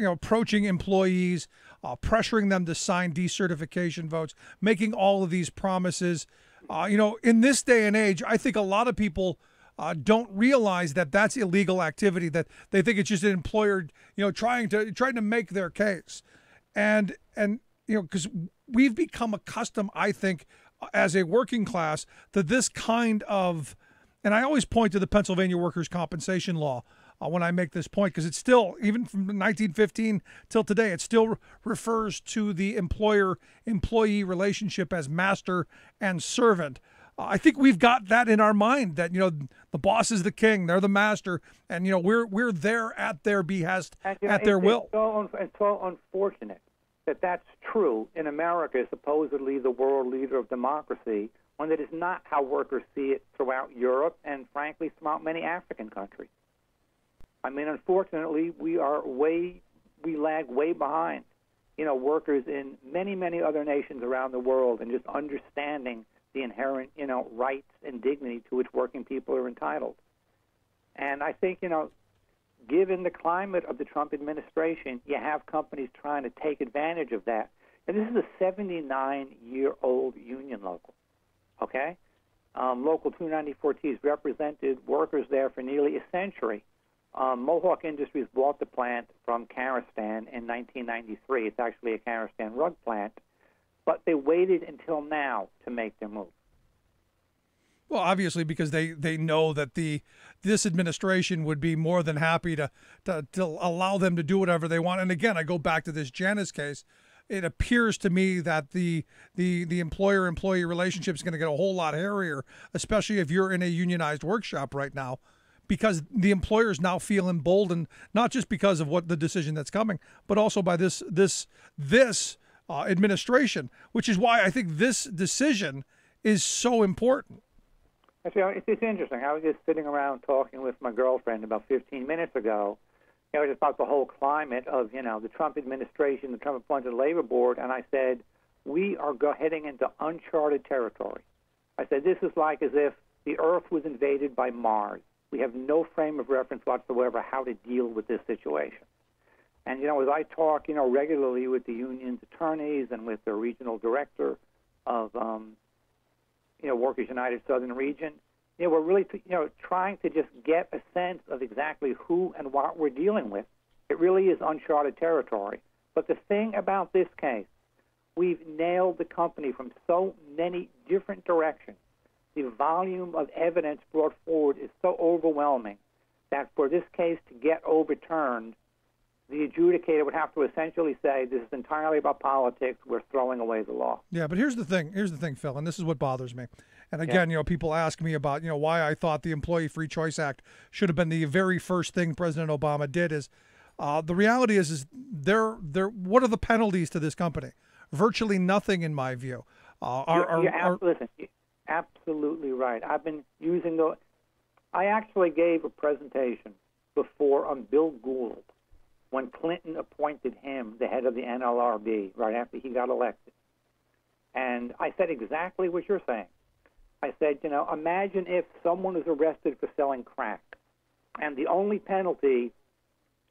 approaching employees, pressuring them to sign decertification votes, making all of these promises. In this day and age, I think a lot of people don't realize that that's illegal activity. That they think it's just an employer trying to make their case, and because we've become accustomed, I think, as a working class, to this kind of, and I always point to the Pennsylvania Workers' Compensation Law when I make this point, because it's still, even from 1915 till today, it still refers to the employer-employee relationship as master and servant. I think we've got that in our mind, that the boss is the king, they're the master, and we're there at their behest, at their will. It's so unfortunate that that's true in America, supposedly the world leader of democracy, when that is not how workers see it throughout Europe and, frankly, throughout many African countries. I mean, unfortunately, we lag way behind, workers in many, many other nations around the world and just understanding the inherent, rights and dignity to which working people are entitled. And I think, given the climate of the Trump administration, you have companies trying to take advantage of that. And this is a 79-year-old union local, okay? Local 294T has represented workers there for nearly a century. Mohawk Industries bought the plant from Karastan in 1993. It's actually a Karastan rug plant. But they waited until now to make their move. Well, obviously, because they know that this administration would be more than happy to allow them to do whatever they want. And again, I go back to this Janus case. It appears to me that the employer-employee relationship is going to get a whole lot hairier, especially if you're in a unionized workshop right now, because the employers now feel emboldened, not just because of what the decision that's coming, but also by this administration, which is why I think this decision is so important. Actually, it's interesting. I was just sitting around talking with my girlfriend about 15 minutes ago, just about the whole climate of, the Trump administration, the Trump-appointed labor board, and I said, we are heading into uncharted territory. I said, this is like as if the Earth was invaded by Mars. We have no frame of reference whatsoever how to deal with this situation. And, as I talk, regularly with the union's attorneys and with the regional director of, Workers United Southern Region, we're really, trying to just get a sense of exactly who and what we're dealing with. It really is uncharted territory. But the thing about this case, we've nailed the company from so many different directions. The volume of evidence brought forward is so overwhelming that for this case to get overturned, the adjudicator would have to essentially say, this is entirely about politics, we're throwing away the law. Yeah, but here's the thing, Phil, and this is what bothers me. And again, people ask me about, why I thought the Employee Free Choice Act should have been the very first thing President Obama did is, the reality is what are the penalties to this company? Virtually nothing, in my view. Listen, you're absolutely right. I've been using I actually gave a presentation before on Bill Gould, when Clinton appointed him the head of the NLRB right after he got elected. And I said exactly what you're saying. I said, imagine if someone is arrested for selling crack, and the only penalty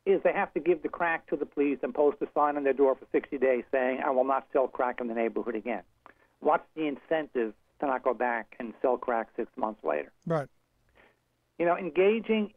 is they have to give the crack to the police and post a sign on their door for 60 days saying, I will not sell crack in the neighborhood again. What's the incentive to not go back and sell crack 6 months later? Right. Engaging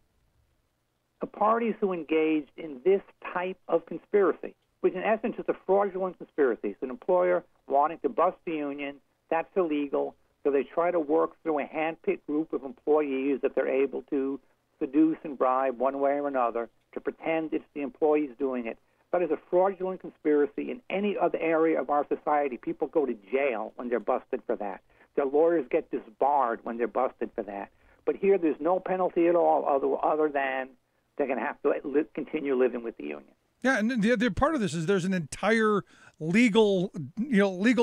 parties who engaged in this type of conspiracy, which in essence is a fraudulent conspiracy. It's an employer wanting to bust the union. That's illegal. So they try to work through a hand-picked group of employees that they're able to seduce and bribe one way or another to pretend it's the employees doing it. But as a fraudulent conspiracy in any other area of our society, people go to jail when they're busted for that. Their lawyers get disbarred when they're busted for that. But here there's no penalty at all other than they're going to have to continue living with the union. Yeah, and the other part of this is there's an entire legal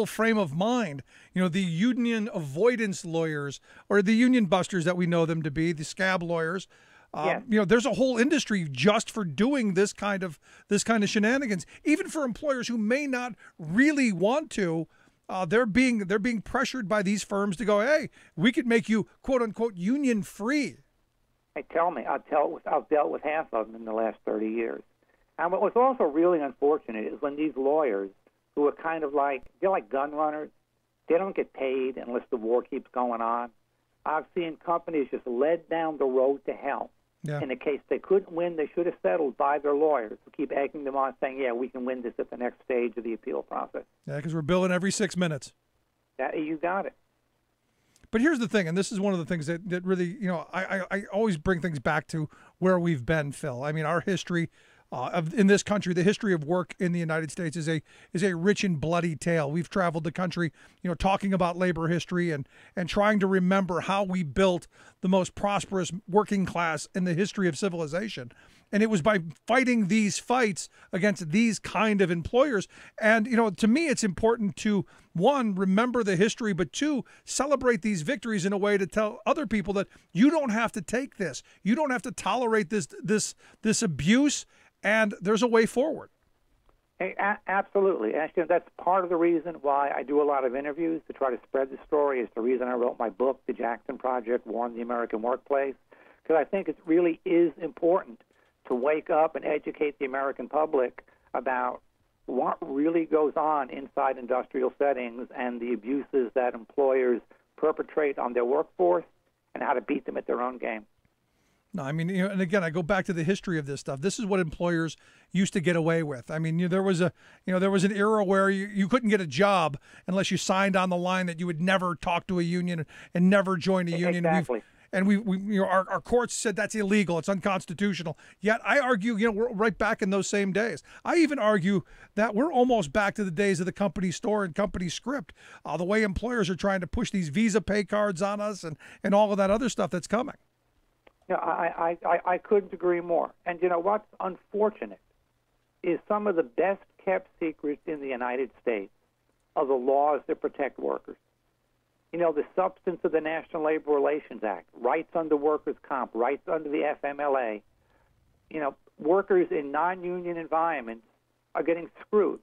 frame of mind. The union avoidance lawyers or the union busters that we know them to be, the scab lawyers. Yes. There's a whole industry just for doing this kind of shenanigans. Even for employers who may not really want to, they're being pressured by these firms to go, hey, we could make you quote unquote union free. Hey, tell me, I've dealt with half of them in the last 30 years. And what was also really unfortunate is when these lawyers, who are kind of they're like gun runners, they don't get paid unless the war keeps going on. I've seen companies just led down the road to hell. Yeah. In a case they couldn't win, they should have settled by their lawyers who keep egging them on, saying, yeah, we can win this at the next stage of the appeal process. Yeah, because we're billing every 6 minutes. You got it. But here's the thing, and this is one of the things that really, I always bring things back to where we've been, Phil. I mean, our history in this country, the history of work in the United States is a rich and bloody tale. We've traveled the country, talking about labor history and trying to remember how we built the most prosperous working class in the history of civilization. And it was by fighting these fights against these kind of employers. And, to me, it's important to, one, remember the history, but two, celebrate these victories in a way to tell other people that you don't have to take this. You don't have to tolerate this abuse, and there's a way forward. Hey, absolutely. Actually, that's part of the reason why I do a lot of interviews to try to spread the story. It's the reason I wrote my book, The Jackson Project, War on the American Workplace, because I think it really is important to wake up and educate the American public about what really goes on inside industrial settings and the abuses that employers perpetrate on their workforce and how to beat them at their own game. No, I mean, and again, I go back to the history of this stuff. This is what employers used to get away with. I mean, there was an era where you couldn't get a job unless you signed on the line that you would never talk to a union and never join a union. Exactly. Our courts said that's illegal. It's unconstitutional. Yet I argue, we're right back in those same days. I even argue that we're almost back to the days of the company store and company script. The way employers are trying to push these Visa pay cards on us and all of that other stuff that's coming. Yeah, I couldn't agree more. And what's unfortunate is some of the best kept secrets in the United States are the laws that protect workers. The substance of the National Labor Relations Act, rights under workers' comp, rights under the FMLA. Workers in non-union environments are getting screwed,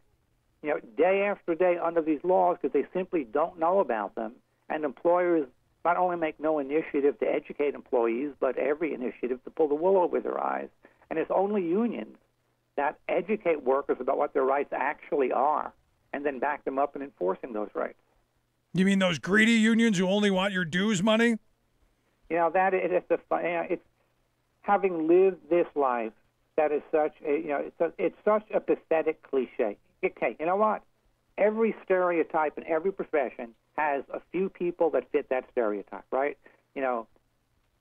day after day under these laws because they simply don't know about them. And employers not only make no initiative to educate employees, but every initiative to pull the wool over their eyes. And it's only unions that educate workers about what their rights actually are and then back them up in enforcing those rights. You mean those greedy unions who only want your dues money? It's having lived this life that is such it's such a pathetic cliche. Okay, you know what? Every stereotype in every profession has a few people that fit that stereotype, right?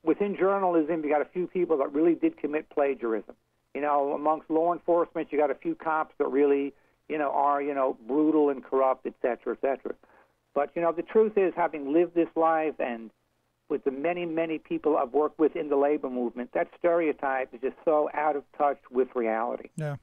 Within journalism, you got a few people that really did commit plagiarism. Amongst law enforcement, you got a few cops that really, are, brutal and corrupt, et cetera, et cetera. But, the truth is, having lived this life and with the many, many people I've worked with in the labor movement, that stereotype is just so out of touch with reality. Yeah.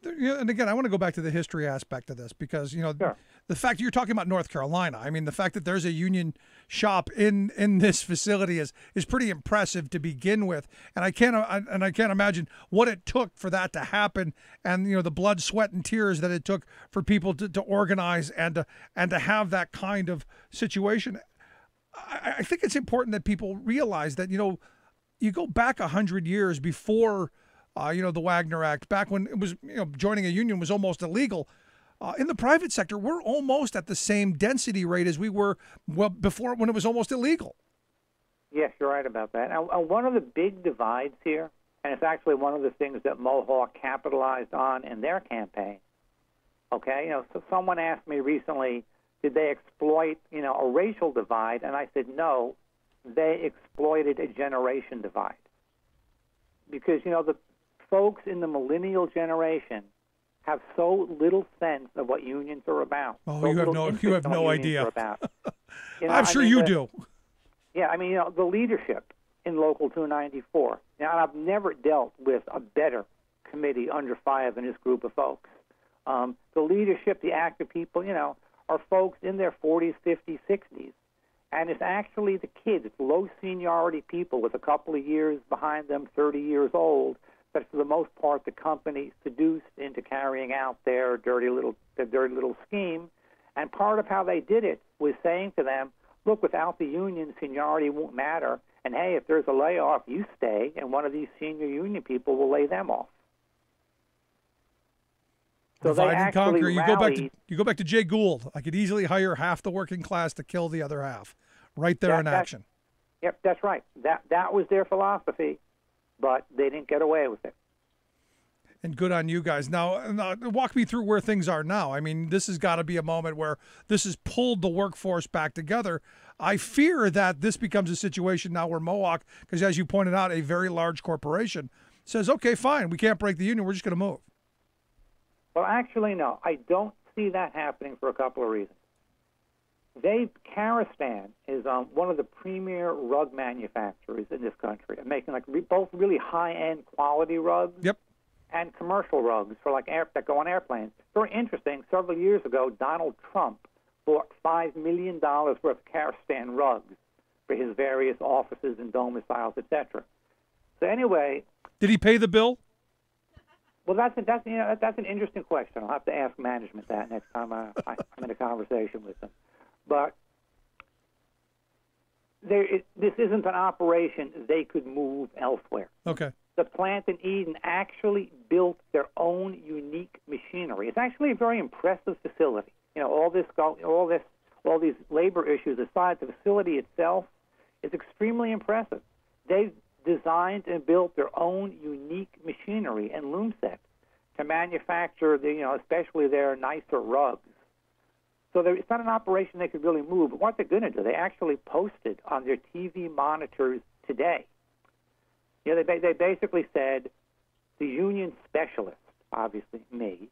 And again, I want to go back to the history aspect of this because, Sure. The fact you're talking about North Carolina, I mean, the fact that there's a union shop in this facility is pretty impressive to begin with. And I can't imagine what it took for that to happen and, the blood, sweat, and tears that it took for people to organize and to have that kind of situation. I think it's important that people realize that, you go back 100 years before the Wagner Act, back when it was, joining a union was almost illegal. In the private sector, we're almost at the same density rate as we were before when it was almost illegal. Yes, you're right about that. Now, one of the big divides here, and it's actually one of the things that Mohawk capitalized on in their campaign. Okay, so someone asked me recently, did they exploit, a racial divide? And I said, no, they exploited a generation divide. Because, the folks in the millennial generation have so little sense of what unions are about. Oh, so you have no idea. I'm sure you do. Yeah, the leadership in Local 294. Now, I've never dealt with a better committee under fire than this group of folks. The leadership, the active people, are folks in their 40s, 50s, 60s. And it's actually the kids. It's low seniority people with a couple of years behind them, 30 years old, that for the most part the company seduced into carrying out their dirty little scheme. And part of how they did it was saying to them, look, without the union, seniority won't matter. And hey, if there's a layoff, you stay, and one of these senior union people will lay them off. So divide and conquer. Rallied. You go back to Jay Gould. I could easily hire half the working class to kill the other half, right there in action. Yep, that's right. That was their philosophy, but they didn't get away with it. And good on you guys. Now, walk me through where things are now. I mean, this has got to be a moment where this has pulled the workforce back together. I fear that this becomes a situation now where Mohawk, because as you pointed out, a very large corporation, says, okay, fine, we can't break the union. We're just going to move. Well, actually, no. I don't see that happening for a couple of reasons. Karastan is one of the premier rug manufacturers in this country, making like both really high-end quality rugs Yep. and commercial rugs for like that go on airplanes. Very interesting. Several years ago, Donald Trump bought $5 million worth of Karastan rugs for his various offices and domiciles, etc. So anyway, Did he pay the bill? well, that's an interesting question. I'll have to ask management that next time I'm in a conversation with them. But this isn't an operation they could move elsewhere. Okay. The plant in Eden actually built their own unique machinery. It's actually a very impressive facility. You know, all these labor issues aside, the facility itself is extremely impressive. They've designed and built their own unique machinery and loom sets to manufacture especially their nicer rugs. So it's not an operation they could really move. But what they're going to do, they actually posted on their TV monitors today. They basically said the union specialist, obviously me,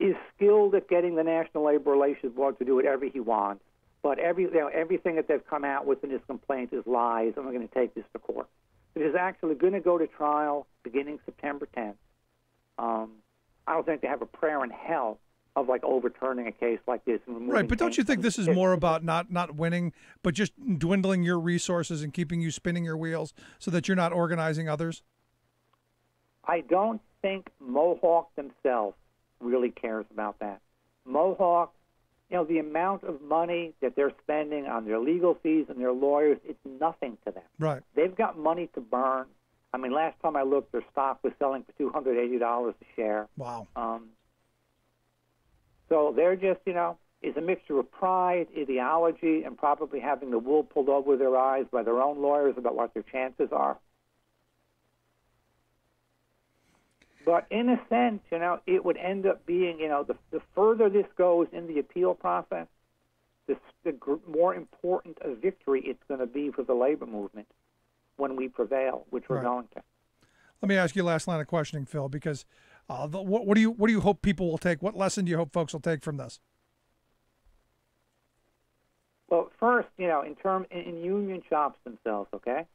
is skilled at getting the National Labor Relations Board to do whatever he wants. But everything that they've come out with in this complaint is lies, and we're going to take this to court. It is actually going to go to trial beginning September 10th. I don't think they have a prayer in hell of like overturning a case like this. And Right, but don't you think this is more about not winning, but just dwindling your resources and keeping you spinning your wheels so that you're not organizing others? I don't think Mohawk themselves really cares about that. Mohawk, the amount of money that they're spending on their legal fees and their lawyers, it's nothing to them. Right. They've got money to burn. I mean, last time I looked, their stock was selling for $280 a share. Wow. So they're just, it's a mixture of pride, ideology, and probably having the wool pulled over their eyes by their own lawyers about what their chances are. But in a sense, it would end up being, the further this goes in the appeal process, the more important a victory it's going to be for the labor movement when we prevail, which we're going to. Let me ask you a last line of questioning, Phil, because what do you hope people will take? What lesson do you hope folks will take from this? Well, first, in union shops themselves, okay?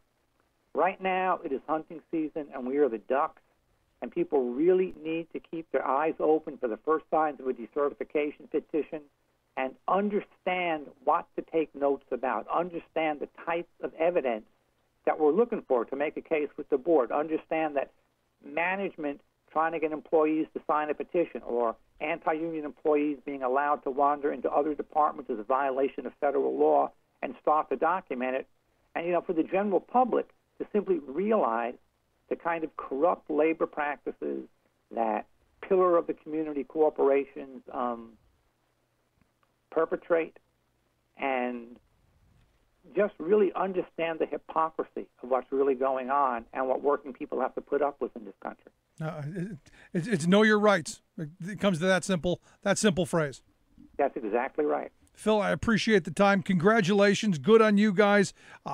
Right now it is hunting season, and we are the ducks, and people really need to keep their eyes open for the first signs of a decertification petition and understand what to take notes about, understand the types of evidence that we're looking for to make a case with the board, understand that management trying to get employees to sign a petition or anti-union employees being allowed to wander into other departments is a violation of federal law and start to document it. And, for the general public to simply realize the kind of corrupt labor practices that pillar of the community corporations perpetrate, and just really understand the hypocrisy of what's really going on and what working people have to put up with in this country. It's know your rights. It comes to that simple phrase. That's exactly right. Phil, I appreciate the time. Congratulations. Good on you guys.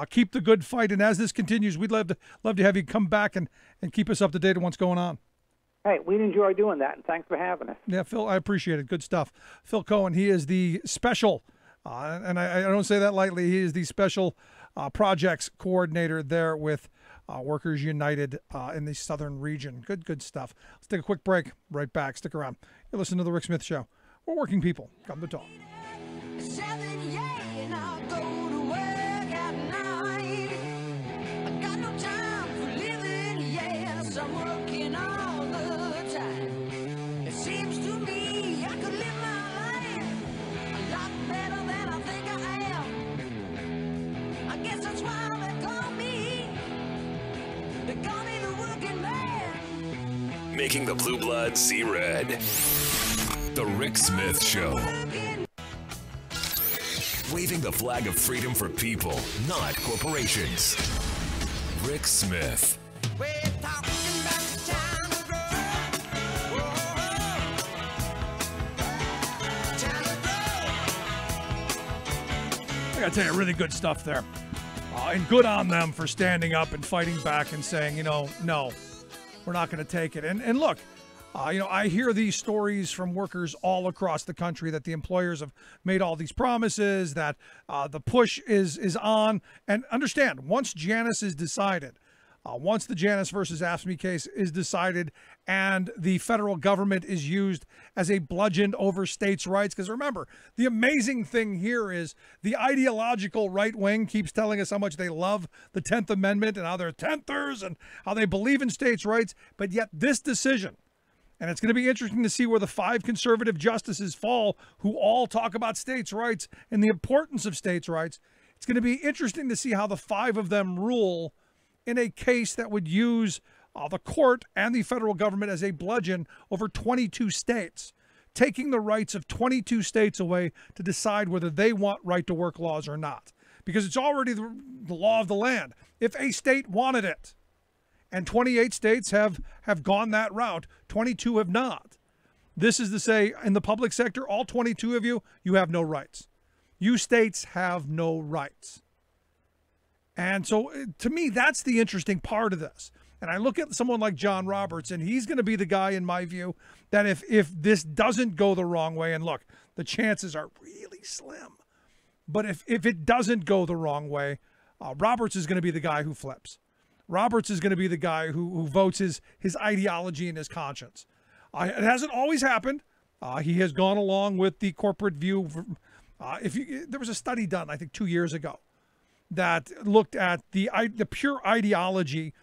Keep the good fight. And as this continues, we'd love to have you come back and keep us up to date on what's going on. Hey, we'd enjoy doing that, and thanks for having us. Yeah, Phil, I appreciate it. Good stuff. Phil Cohen, he is the special, and I don't say that lightly, he is the special projects coordinator there with Workers United in the southern region. Good stuff. Let's take a quick break. Right back. Stick around. You're listening to The Rick Smith Show. We're working people. Come to talk. 7, yeah, and I'll go to work at night. I got no time for living, yeah, so I'm working all the time. It seems to me I could live my life a lot better than I think I am. I guess that's why they call me the working man. Making the blue blood see red. The Rick Smith Show. Waving the flag of freedom for people, not corporations. Rick Smith. We're talking about the time to grow. Time to grow. I got to tell you, really good stuff there. And good on them for standing up and fighting back and saying, no, we're not going to take it. And look, I hear these stories from workers all across the country that the employers have made all these promises, that the push is on. And understand, once Janus is decided, once the Janus versus AFSCME case is decided and the federal government is used as a bludgeon over states' rights, because remember, the amazing thing here is the ideological right wing keeps telling us how much they love the 10th Amendment and how they're 10thers and how they believe in states' rights, but yet this decision, and it's going to be interesting to see where the 5 conservative justices fall who all talk about states' rights and the importance of states' rights. It's going to be interesting to see how the 5 of them rule in a case that would use the court and the federal government as a bludgeon over 22 states, taking the rights of 22 states away to decide whether they want right-to-work laws or not. Because it's already the law of the land. If a state wanted it, and 28 states have gone that route, 22 have not. This is to say, in the public sector, all 22 of you have no rights. You states have no rights. And so, to me, that's the interesting part of this. And I look at someone like John Roberts, and he's going to be the guy, in my view, that if this doesn't go the wrong way, and look, the chances are really slim, but if it doesn't go the wrong way, Roberts is going to be the guy who flips. Roberts is going to be the guy who votes his ideology and his conscience. It hasn't always happened. He has gone along with the corporate view. There was a study done, I think, 2 years ago, that looked at the pure ideology,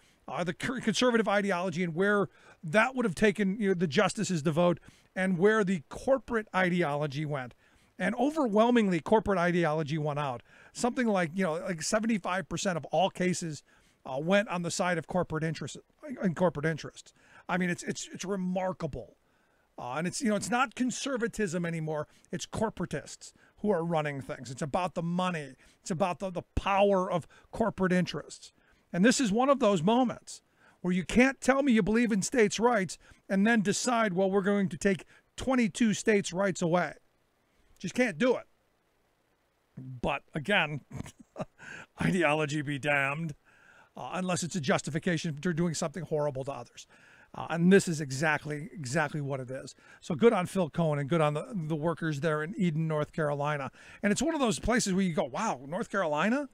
the conservative ideology, and where that would have taken the justices to vote, and where the corporate ideology went. And overwhelmingly, corporate ideology won out. Something like 75% of all cases went on the side of corporate interests. I mean, it's remarkable, and it's not conservatism anymore. It's corporatists who are running things. It's about the money. It's about the power of corporate interests. And this is one of those moments where you can't tell me you believe in states' rights and then decide, well, we're going to take 22 states' rights away. Just can't do it. But again, ideology be damned, unless it's a justification for doing something horrible to others. And this is exactly what it is. So good on Phil Cohen and good on the workers there in Eden, North Carolina. And it's one of those places where you go, wow, North Carolina?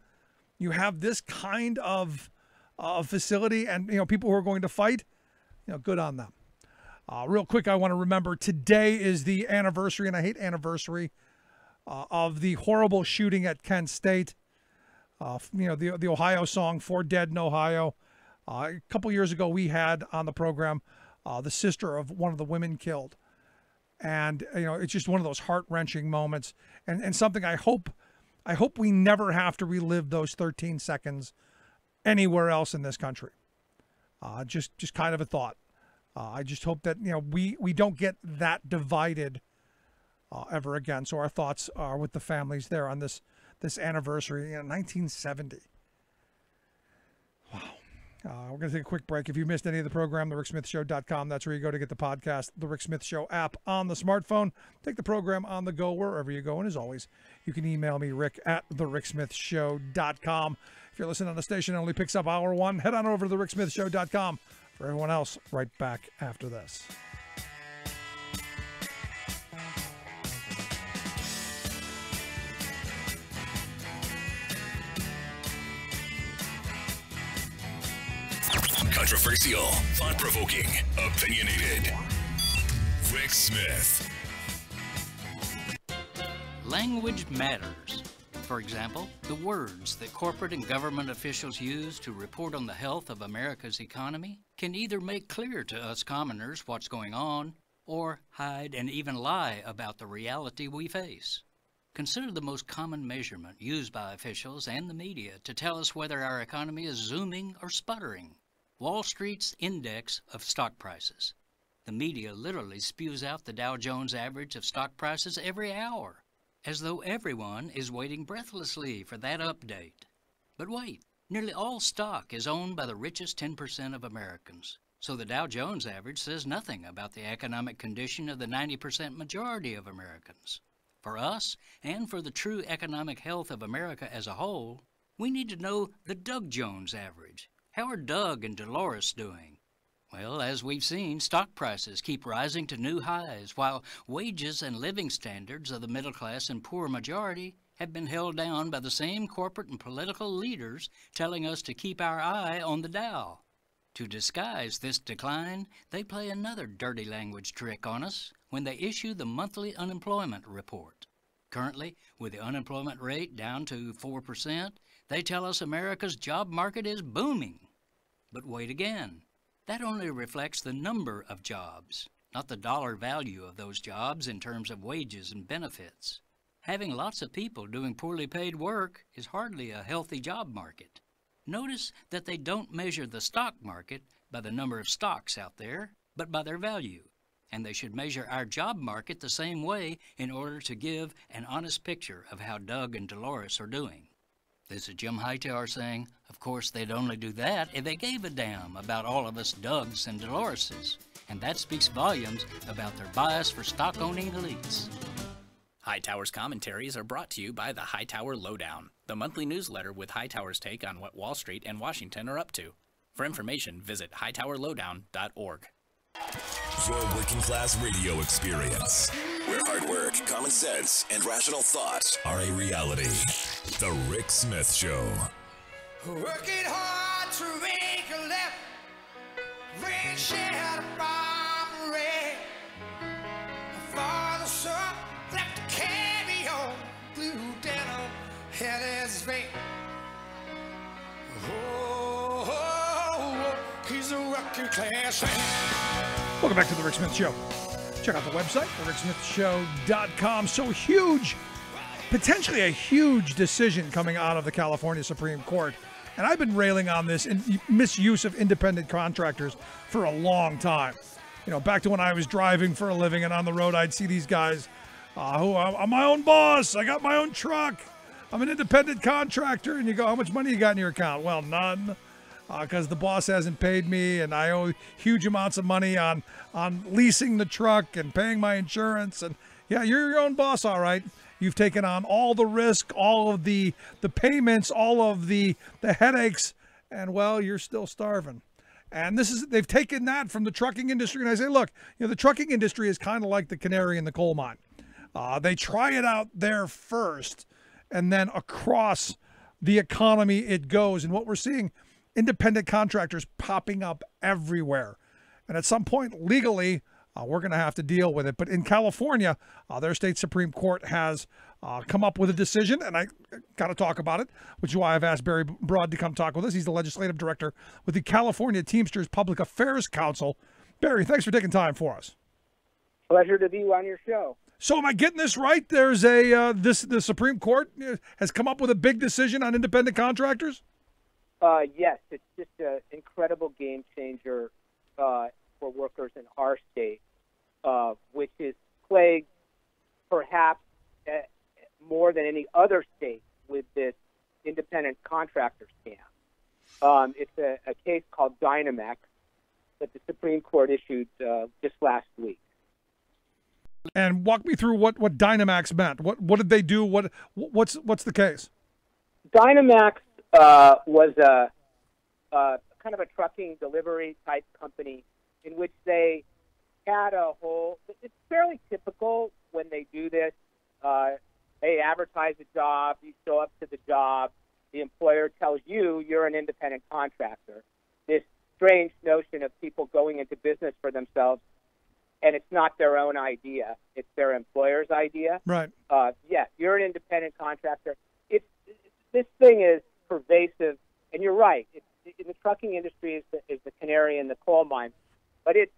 You have this kind of facility and people who are going to fight? Good on them. Real quick, I want to remember today is the anniversary, and I hate anniversary, of the horrible shooting at Kent State. The Ohio song, 4 Dead in Ohio. A couple years ago, we had on the program the sister of one of the women killed. And, it's just one of those heart-wrenching moments and something I hope we never have to relive those 13 seconds anywhere else in this country. Just kind of a thought. I just hope that, we don't get that divided ever again. So our thoughts are with the families there on this anniversary, 1970. Wow. We're going to take a quick break. If you missed any of the program, thericksmithshow.com. That's where you go to get the podcast, The Rick Smith Show app on the smartphone. Take the program on the go wherever you go. And as always, you can email me, Rick, at thericksmithshow.com. If you're listening on the station that only picks up hour 1, head on over to thericksmithshow.com. For everyone else, right back after this. Controversial, thought-provoking, opinionated. Rick Smith. Language matters. For example, the words that corporate and government officials use to report on the health of America's economy can either make clear to us commoners what's going on or hide and even lie about the reality we face. Consider the most common measurement used by officials and the media to tell us whether our economy is zooming or sputtering: Wall Street's index of stock prices. The media literally spews out the Dow Jones average of stock prices every hour, as though everyone is waiting breathlessly for that update. But wait, nearly all stock is owned by the richest 10% of Americans, so the Dow Jones average says nothing about the economic condition of the 90% majority of Americans. For us, and for the true economic health of America as a whole, we need to know the Doug Jones average. How are Doug and Dolores doing? Well, as we've seen, stock prices keep rising to new highs, while wages and living standards of the middle class and poor majority have been held down by the same corporate and political leaders telling us to keep our eye on the Dow. To disguise this decline, they play another dirty language trick on us when they issue the monthly unemployment report. Currently, with the unemployment rate down to 4%, they tell us America's job market is booming. But wait again. That only reflects the number of jobs, not the dollar value of those jobs in terms of wages and benefits. Having lots of people doing poorly paid work is hardly a healthy job market. Notice that they don't measure the stock market by the number of stocks out there, but by their value. And they should measure our job market the same way in order to give an honest picture of how Doug and Dolores are doing. This is Jim Hightower saying, of course, they'd only do that if they gave a damn about all of us Dougs and Doloreses. And that speaks volumes about their bias for stock-owning elites. Hightower's commentaries are brought to you by the Hightower Lowdown, the monthly newsletter with Hightower's take on what Wall Street and Washington are up to. For information, visit hightowerlowdown.org. Your working class radio experience, where hard work, common sense, and rational thought are a reality. The Rick Smith Show. Working hard to make a left, rain shed from red. Father, son, left a cameo, blue denim, had his vein. Oh, he's a working class man. Welcome back to the Rick Smith Show. Check out the website, thericksmithshow.com. So huge, potentially a huge decision coming out of the California Supreme Court. And I've been railing on this misuse of independent contractors for a long time. You know, back to when I was driving for a living and on the road, I'd see these guys who I'm my own boss. I got my own truck. I'm an independent contractor. And you go, how much money you got in your account? Well, none. Because the boss hasn't paid me, and I owe huge amounts of money on leasing the truck and paying my insurance. And yeah, you're your own boss, all right. You've taken on all the risk, all of the payments, all of the headaches, and well, you're still starving. And they've taken that from the trucking industry. And I say, look, the trucking industry is kind of like the canary in the coal mine. They try it out there first, and then across the economy it goes. And what we're seeing, independent contractors popping up everywhere. And at some point, legally, we're going to have to deal with it. But in California, their state Supreme Court has come up with a decision, and I got to talk about it, which is why I've asked Barry Broad to come talk with us. He's the legislative director with the California Teamsters Public Affairs Council. Barry, thanks for taking time for us. Pleasure to be on your show. So am I getting this right? There's the Supreme Court has come up with a big decision on independent contractors? Yes, it's just an incredible game changer for workers in our state, which is plagued perhaps more than any other state with this independent contractor scam. It's a case called Dynamex that the Supreme Court issued just last week. And walk me through what Dynamex meant. What did they do? What's the case? Dynamex was a kind of a trucking delivery type company in which they had a whole. It's fairly typical when they do this. They advertise a job. You show up to the job. The employer tells you you're an independent contractor. This strange notion of people going into business for themselves, and it's not their own idea. It's their employer's idea. Right. Yes, you're an independent contractor. This thing is pervasive, and you're right. In the trucking industry is the canary in the coal mine, but it's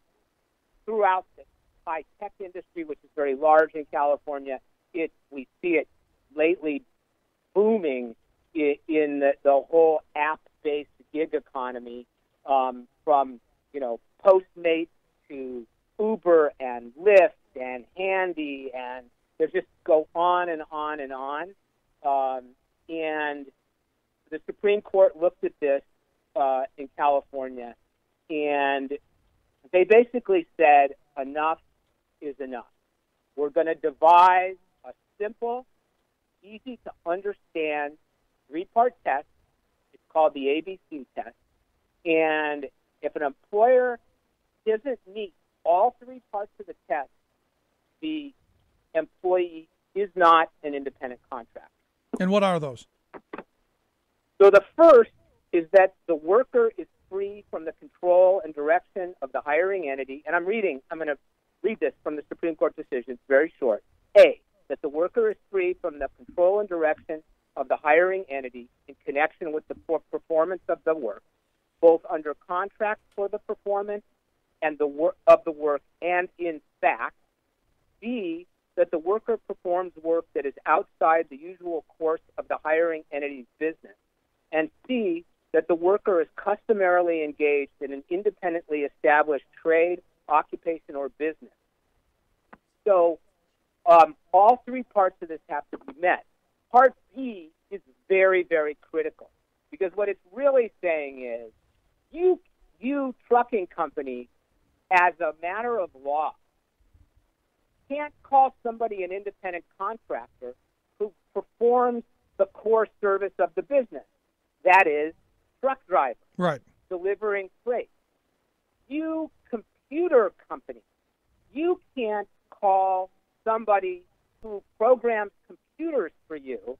throughout the high-tech industry, which is very large in California. We see it lately booming in the whole app-based gig economy, from Postmates to Uber and Lyft and Handy, and they just go on and on and on. And the Supreme Court looked at this in California, and they basically said enough is enough. We're going to devise a simple, easy-to-understand three-part test. It's called the ABC test. And if an employer doesn't meet all three parts of the test, the employee is not an independent contractor. And what are those? So the first is that the worker is free from the control and direction of the hiring entity. And I'm going to read this from the Supreme Court decision. It's very short. A, that the worker is free from the control and direction of the hiring entity in connection with the performance of the work, both under contract for the performance and the work of the work, and in fact. B, that the worker performs work that is outside the usual course of the hiring entity's business. And C, that the worker is customarily engaged in an independently established trade, occupation, or business. So all three parts of this have to be met. Part B is very, very critical, because what it's really saying is you trucking company, as a matter of law, can't call somebody an independent contractor who performs the core service of the business. That is, truck driver, right, delivering freight. You computer company, you can't call somebody who programs computers for you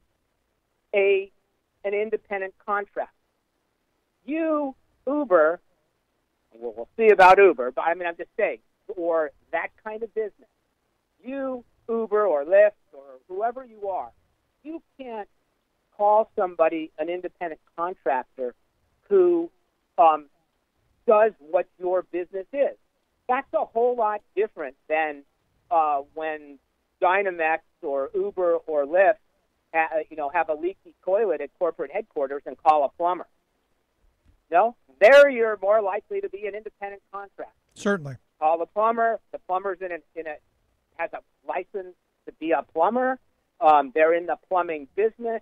an independent contractor. You, Uber, well, we'll see about Uber, but I'm just saying, or that kind of business. You, Uber or Lyft or whoever you are, you can't call somebody an independent contractor who does what your business is. That's a whole lot different than when Dynamex or Uber or Lyft have a leaky toilet at corporate headquarters and call a plumber. No, there you're more likely to be an independent contractor. Certainly. Call the plumber. The plumber's has a license to be a plumber. They're in the plumbing business.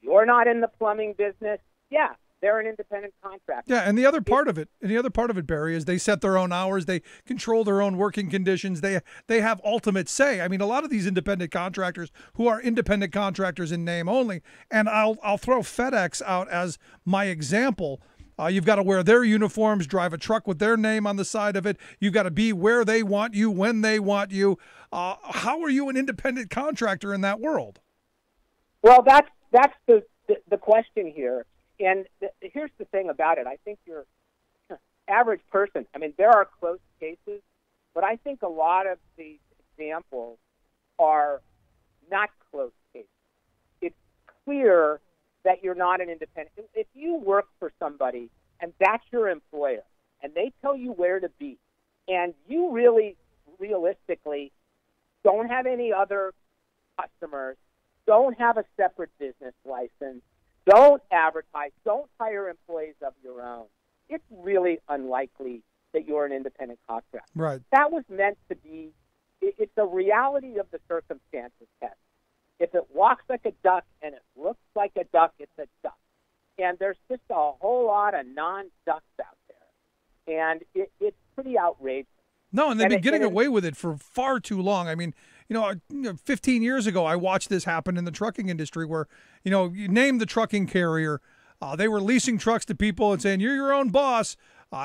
You're not in the plumbing business. Yeah, they're an independent contractor. Yeah, and the other part of it, Barry, is they set their own hours. They control their own working conditions. They have ultimate say. I mean, a lot of these independent contractors who are independent contractors in name only, and I'll throw FedEx out as my example. You've got to wear their uniforms, drive a truck with their name on the side of it. You've got to be where they want you, when they want you. How are you an independent contractor in that world? Well, that's the question here. And here's the thing about it. I think your average person, I mean, there are close cases, but I think a lot of the examples are not close cases. It's clear that you're not an independent. If you work for somebody and that's your employer and they tell you where to be and you really realistically don't have any other customers, don't have a separate business license, don't advertise, don't hire employees of your own, it's really unlikely that you're an independent contractor. Right. That was meant to be, it's a reality of the circumstances test. If it walks like a duck and it looks like a duck, it's a duck. And there's just a whole lot of non-ducks out there. And it's pretty outrageous. No, and they've been getting away with it for far too long. I mean, 15 years ago, I watched this happen in the trucking industry where, you name the trucking carrier. They were leasing trucks to people and saying, you're your own boss.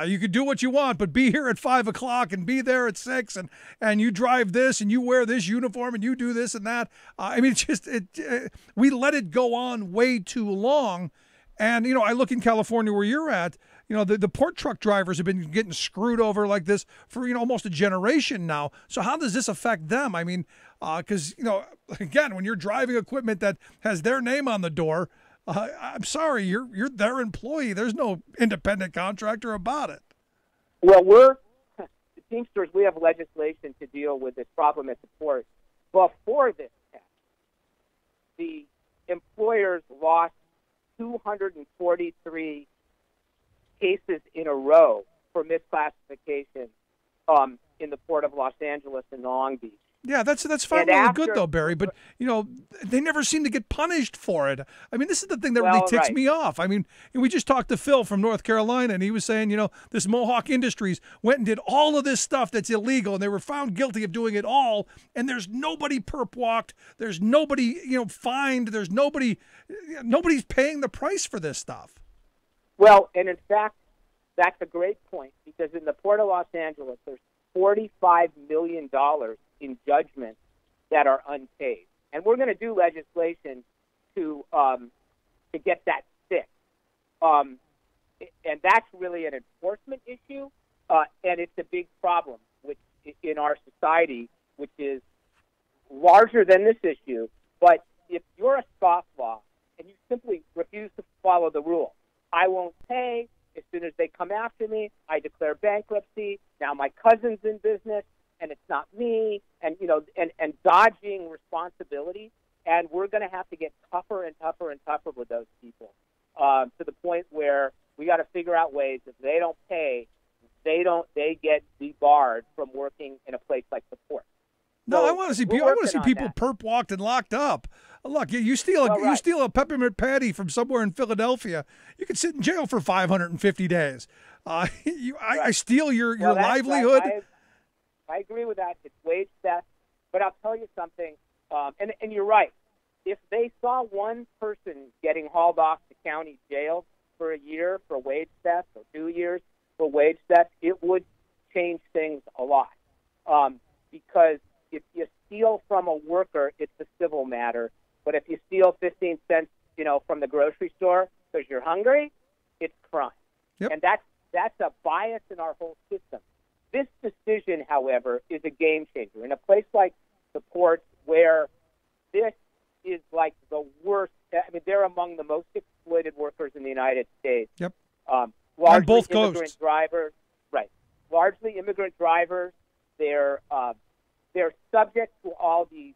You can do what you want, but be here at 5 o'clock and be there at 6, and you drive this and you wear this uniform and you do this and that. I mean, we let it go on way too long. And, I look in California where you're at, the port truck drivers have been getting screwed over like this for, almost a generation now. So how does this affect them? I mean, because, again, when you're driving equipment that has their name on the door, I'm sorry, you're their employee. There's no independent contractor about it. Well, the Teamsters, we have legislation to deal with this problem at the port. Before this test, the employers lost 243 cases in a row for misclassification in the Port of Los Angeles and Long Beach. Yeah, that's fine, really good though, Barry. But they never seem to get punished for it. I mean, this is the thing that really ticks me off. I mean, we just talked to Phil from North Carolina, and he was saying, this Mohawk Industries went and did all of this stuff that's illegal, and they were found guilty of doing it all. And there's nobody perp walked. There's nobody fined. There's nobody's paying the price for this stuff. Well, and in fact, That's a great point, because in the Port of Los Angeles, there's $45 million in judgments that are unpaid. And we're going to do legislation to get that fixed. And that's really an enforcement issue, and it's a big problem in our society, which is larger than this issue. But if you're a scofflaw and you simply refuse to follow the rule, I won't pay. As soon as they come after me, I declare bankruptcy. Now my cousin's in business, and it's not me, and and dodging responsibility. And we're going to have to get tougher and tougher and tougher with those people, to the point where we got to figure out ways if they don't pay, they get debarred from working in a place like the port. No, So I want to see we're people. I want to working see on people that. perp walked and locked up. Look, you steal a Well, right. you steal a peppermint patty from somewhere in Philadelphia, you can sit in jail for 550 days. I steal your Well, that's livelihood. right. I agree with that. It's wage theft. But I'll tell you something, and you're right. If they saw one person getting hauled off to county jail for a year for wage theft or 2 years for wage theft, it would change things a lot. Because if you steal from a worker, it's a civil matter. But if you steal 15 cents, from the grocery store because you're hungry, it's crime. Yep. And that's a bias in our whole system. This decision, however, is a game changer. In a place like the port, where this is like the worst, they're among the most exploited workers in the United States. Yep. Largely both immigrant coasts. drivers, right? Largely immigrant drivers. They're subject to all these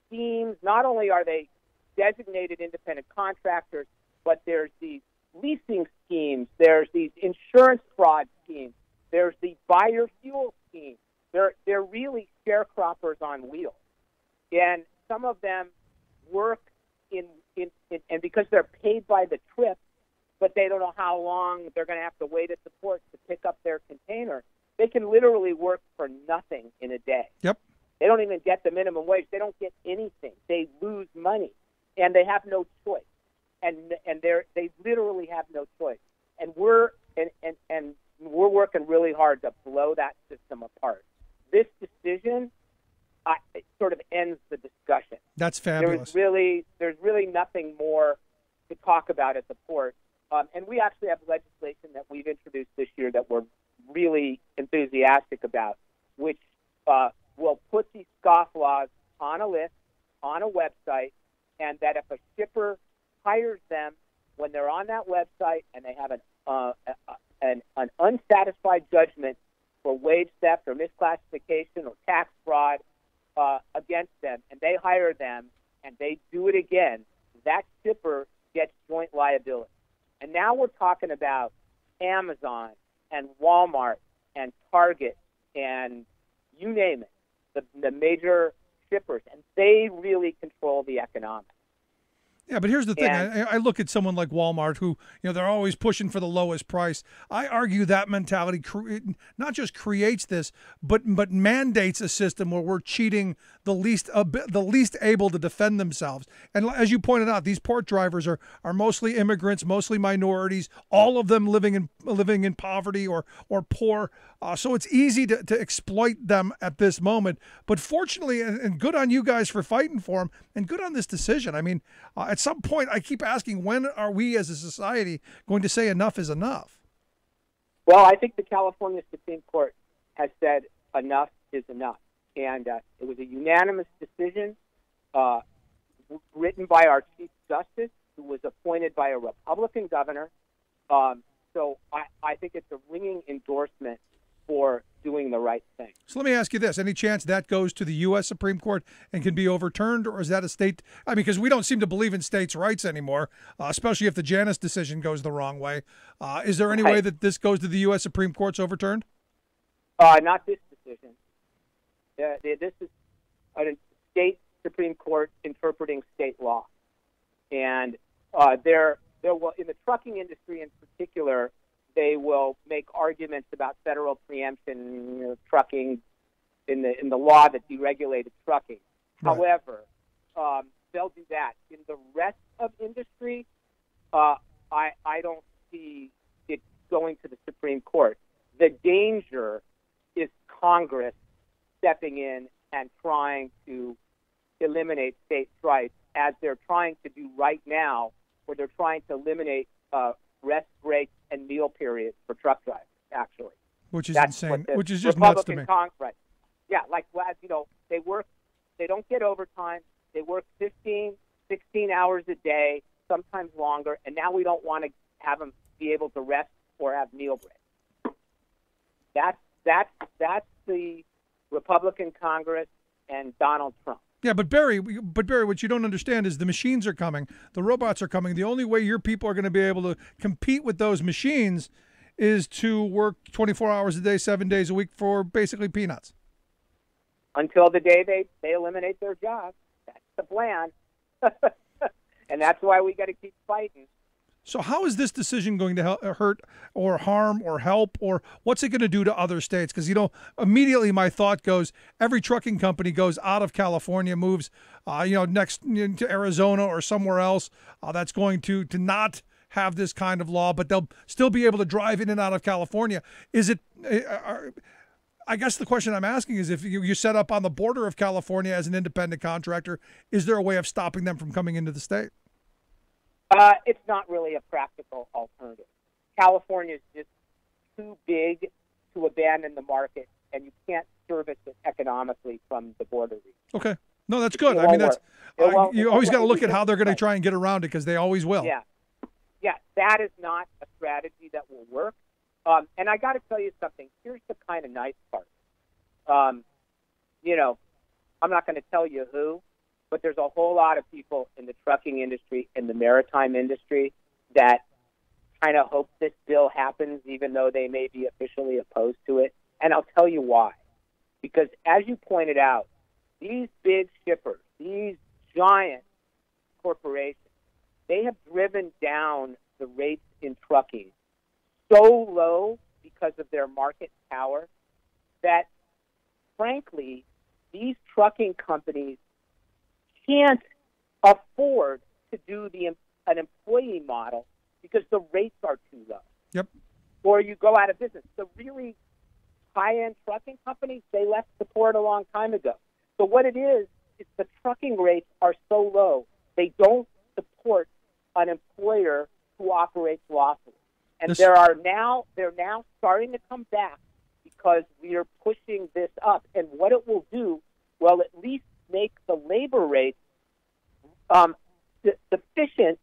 schemes. Not only are they designated independent contractors, but there's these leasing schemes. There's these insurance fraud schemes. There's the biofuel scheme. They're really sharecroppers on wheels, and some of them work in and because they're paid by the trip, but they don't know how long they're going to have to wait at the port to pick up their container. They can literally work for nothing in a day. Yep. They don't even get the minimum wage. They don't get anything. They lose money, and they have no choice. And they literally have no choice. And we're working really hard to blow that system apart. This decision it sort of ends the discussion. That's fabulous. There's really nothing more to talk about at the port. And we actually have legislation that we've introduced this year that we're really enthusiastic about, which will put these scofflaws on a list, on a website, and that if a shipper hires them when they're on that website and they have an unsatisfied judgment for wage theft or misclassification or tax fraud against them, and they hire them and they do it again, that shipper gets joint liability. And now we're talking about Amazon and Walmart and Target and you name it, the major shippers, and they really control the economics. Yeah, but here's the thing. And- I look at someone like Walmart who, they're always pushing for the lowest price. I argue that mentality not just creates this, but mandates a system where we're cheating the least able to defend themselves. And as you pointed out, these port drivers are mostly immigrants, mostly minorities, all of them living in poverty or poor. So it's easy to exploit them at this moment. But fortunately, and good on you guys for fighting for them, and good on this decision. I mean, at some point, I keep asking, when are we as a society going to say enough is enough? Well, I think the California Supreme Court has said enough is enough. And it was a unanimous decision written by our Chief Justice, who was appointed by a Republican governor. So I think it's a ringing endorsement for doing the right thing. So let me ask you this. Any chance that goes to the U.S. Supreme Court and can be overturned, or is that a state? I mean, because we don't seem to believe in states' rights anymore, especially if the Janus decision goes the wrong way. Is there any way that this goes to the U.S. Supreme Court's overturned? Not this decision. This is a state Supreme Court interpreting state law. And there will, in the trucking industry in particular, they will make arguments about federal preemption, trucking, in the law that deregulated trucking. Right. However, they'll do that. In the rest of industry, I don't see it going to the Supreme Court. The danger is Congress stepping in and trying to eliminate state rights, as they're trying to do right now, where they're trying to eliminate rest breaks and meal periods for truck drivers, actually. Which is That's insane, what the which is just nuts to Republican me. Congress, yeah, like, they don't get overtime. They work 15, 16 hours a day, sometimes longer, and now we don't want to have them be able to rest or have meal breaks. That's the Republican Congress and Donald Trump. Yeah, but Barry, what you don't understand is the machines are coming, the robots are coming. The only way your people are going to be able to compete with those machines is to work 24 hours a day, 7 days a week for basically peanuts. Until the day they eliminate their jobs. That's the plan. And that's why we got to keep fighting. So how is this decision going to hurt or harm or help, or what's it going to do to other states? Because, immediately my thought goes, every trucking company goes out of California, moves, next to Arizona or somewhere else that's going to not have this kind of law, but they'll still be able to drive in and out of California. Is it... I guess the question I'm asking is, if you set up on the border of California as an independent contractor, is there a way of stopping them from coming into the state? It's not really a practical alternative. California is just too big to abandon the market, and you can't service it economically from the border region. Okay. No, that's good. It I mean, won't you work. always got to look at how they're going to try and get around it, because they always will. Yeah, that is not a strategy that will work. And I got to tell you something. Here's the kind of nice part. I'm not going to tell you who, but there's a whole lot of people in the trucking industry and the maritime industry that kind of hope this bill happens, even though they may be officially opposed to it. And I'll tell you why. Because as you pointed out, these big shippers, these giant corporations, they have driven down the rates in trucking so low because of their market power that, frankly, these trucking companies can't afford to do an employee model because the rates are too low. Yep. Or you go out of business. The really high-end trucking companies, they left support a long time ago. So what it is the trucking rates are so low, they don't support an employer who operates lawfully. And they're now starting to come back because we are pushing this up. And what it will do, well, at least make the labor rates sufficient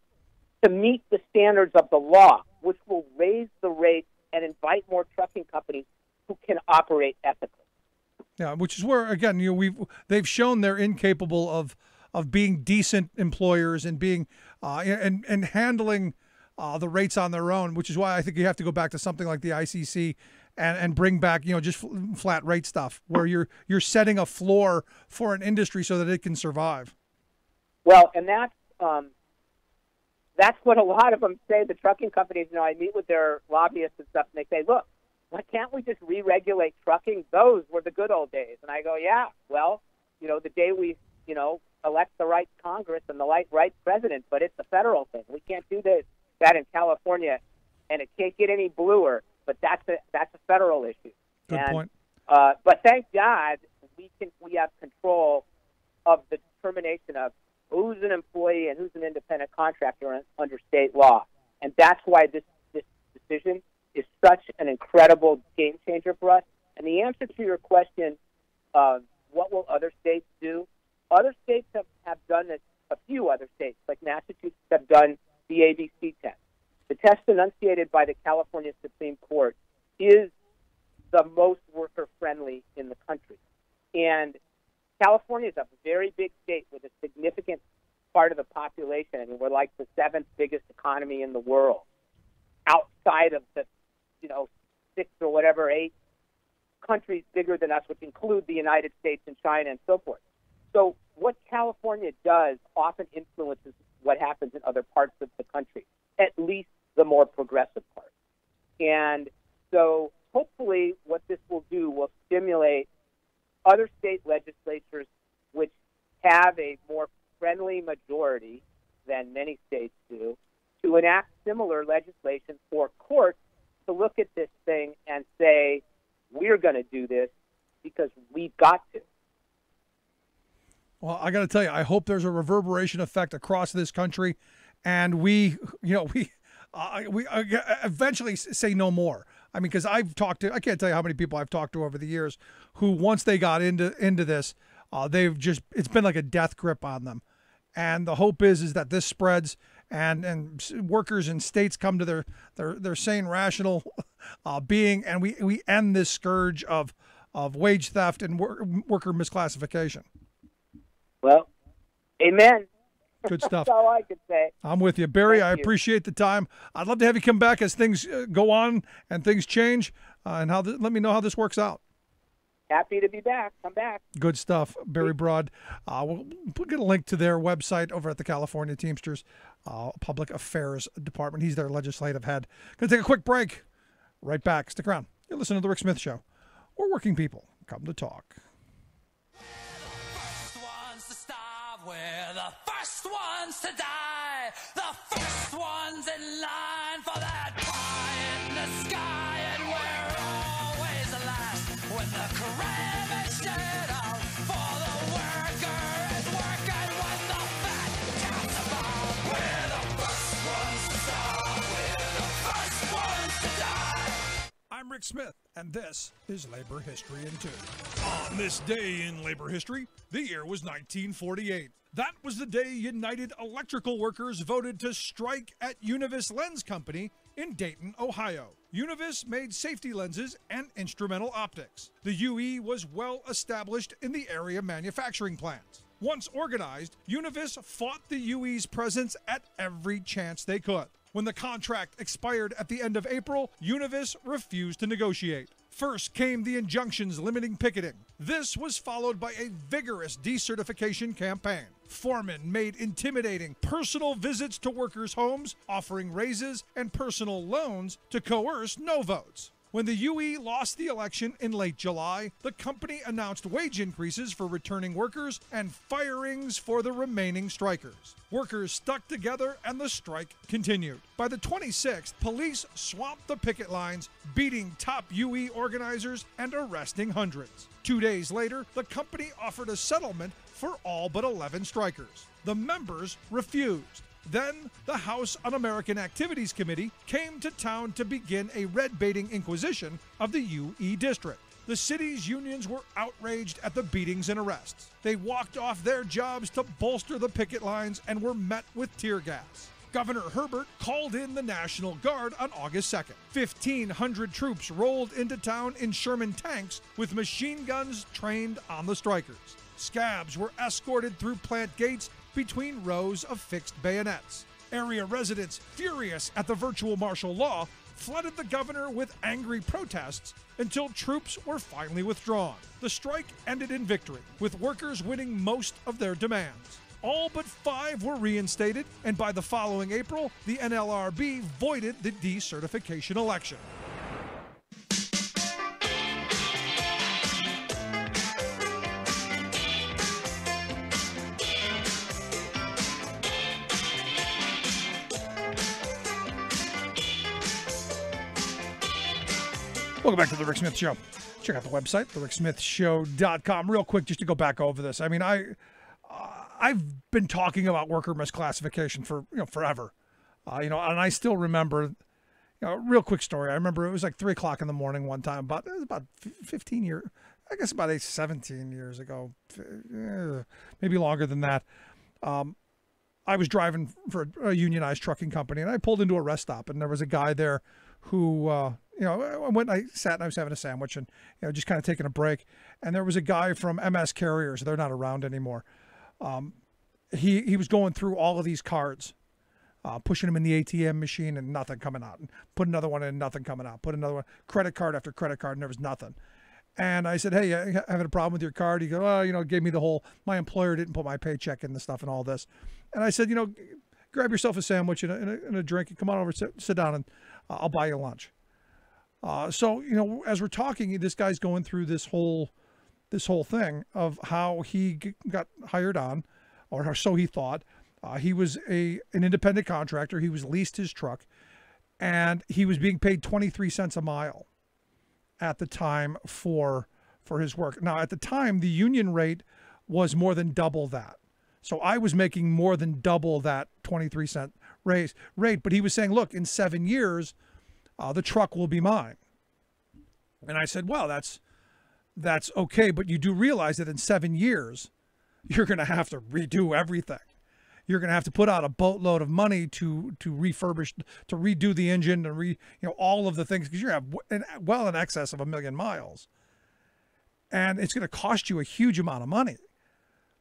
to meet the standards of the law, which will raise the rates and invite more trucking companies who can operate ethically. Yeah, which is where, again, they've shown they're incapable of being decent employers and being and handling the rates on their own, which is why I think you have to go back to something like the ICC and bring back, just flat rate stuff where you're setting a floor for an industry so that it can survive. Well, and that's what a lot of them say. The trucking companies, I meet with their lobbyists and stuff, and they say, look, why can't we just re-regulate trucking? Those were the good old days. And I go, yeah, well, the day we, elect the right Congress and the right president, but it's a federal thing. We can't do that in California, and it can't get any bluer, but that's a federal issue. Good point. But thank God we have control of the determination of who's an employee and who's an independent contractor under state law. And that's why this decision is such an incredible game changer for us. And the answer to your question, what will other states do? Other states have done this. A few other states, like Massachusetts, have done the ABC test. The test enunciated by the California Supreme Court is the most worker-friendly in the country. And California is a very big state with a significant part of the population. I mean, we're like the 7th biggest economy in the world, outside of the 6 or whatever 8 countries bigger than us, which include the United States and China and so forth. So what California does often influences what happens in other parts of the country, at least the more progressive part. And so hopefully what this will do will stimulate other state legislatures which have a more friendly majority than many states do to enact similar legislation for courts to look at this thing and say, we're going to do this because we've got to. Well, I got to tell you, I hope there's a reverberation effect across this country, and we eventually say no more. I mean, because I've talked to, I can't tell you how many people I've talked to over the years who, once they got into this, it's been like a death grip on them. And the hope is that this spreads and workers in states come to their sane, rational being, and we end this scourge of wage theft and worker misclassification. Well, amen. Good stuff. That's all I could say. I'm with you, Barry. Thank I you. appreciate the time. I'd love to have you come back as things go on and things change, and let me know how this works out. Happy to be back. Come back. Good stuff, Barry Broad. We'll get a link to their website over at the California Teamsters Public Affairs Department. He's their legislative head. Going to take a quick break. Right back. Stick around. You're listening to The Rick Smith Show, where working people come to talk. We're the first ones to die, the first ones in line for that pie in the sky, and we're always the last when the crab is shed out. For the worker is working when the fat counts above. We're the first ones to stop, we're the first ones to die. I'm Rick Smith, and this is Labor History in 2. On this day in labor history, the year was 1948. That was the day United Electrical Workers voted to strike at Univis Lens Company in Dayton, Ohio. Univis made safety lenses and instrumental optics. The UE was well established in the area manufacturing plants. Once organized, Univis fought the UE's presence at every chance they could. When the contract expired at the end of April, Univis refused to negotiate. First came the injunctions limiting picketing. This was followed by a vigorous decertification campaign. Foreman made intimidating personal visits to workers' homes, offering raises and personal loans to coerce no votes. When the UE lost the election in late July, the company announced wage increases for returning workers and firings for the remaining strikers. Workers stuck together and the strike continued. By the 26th, police swamped the picket lines, beating top UE organizers and arresting hundreds. 2 days later, the company offered a settlement for all but 11 strikers. The members refused. Then, the House Un-American Activities Committee came to town to begin a red-baiting inquisition of the UE district. The city's unions were outraged at the beatings and arrests. They walked off their jobs to bolster the picket lines and were met with tear gas. Governor Herbert called in the National Guard on August 2nd. 1,500 troops rolled into town in Sherman tanks with machine guns trained on the strikers. Scabs were escorted through plant gates between rows of fixed bayonets. Area residents, furious at the virtual martial law, flooded the governor with angry protests until troops were finally withdrawn. The strike ended in victory, with workers winning most of their demands. All but 5 were reinstated, and by the following April, the NLRB voided the decertification election. Welcome back to The Rick Smith Show. Check out the website, thericksmithshow.com. Real quick, just to go back over this. I mean, I've been talking about worker misclassification for forever. And I still remember, real quick story. I remember it was like 3 o'clock in the morning one time, it was about 15 years, I guess about 17 years ago, maybe longer than that. I was driving for a unionized trucking company, and I pulled into a rest stop, and there was a guy there who, I went and I sat and I was having a sandwich and, just kind of taking a break. And there was a guy from MS Carriers. They're not around anymore. He was going through all of these cards, pushing them in the ATM machine and nothing coming out. And put another one in, nothing coming out. Put another one, credit card after credit card, and there was nothing. And I said, hey, you having a problem with your card? He goes, gave me the whole, my employer didn't put my paycheck in the stuff and all this. And I said, grab yourself a sandwich and a drink and come on over, sit down, and I'll buy you lunch. So, as we're talking, this guy's going through this whole thing of how he got hired on, or so he thought. He was an independent contractor. He was leased his truck, and he was being paid 23 cents a mile at the time for his work. Now, at the time, the union rate was more than double that. So I was making more than double that 23-cent rate. But he was saying, look, in 7 years, the truck will be mine. And I said, well, that's okay, but you do realize that in 7 years, you're going to have to redo everything. You're going to have to put out a boatload of money to refurbish, to redo the engine, and all of the things, because you have well in excess of 1 million miles. And it's going to cost you a huge amount of money.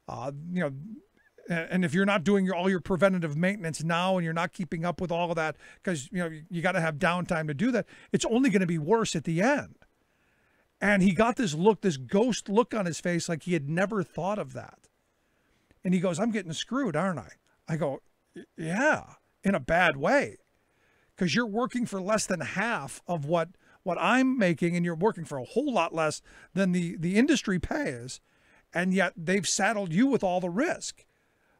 And if you're not doing all your preventative maintenance now, and you're not keeping up with all of that, because you got to have downtime to do that, it's only going to be worse at the end. And he got this ghost look on his face, like he had never thought of that. And he goes, I'm getting screwed, aren't I? I go, yeah, in a bad way, because you're working for less than half of what I'm making, and you're working for a whole lot less than the industry pays, and yet they've saddled you with all the risk.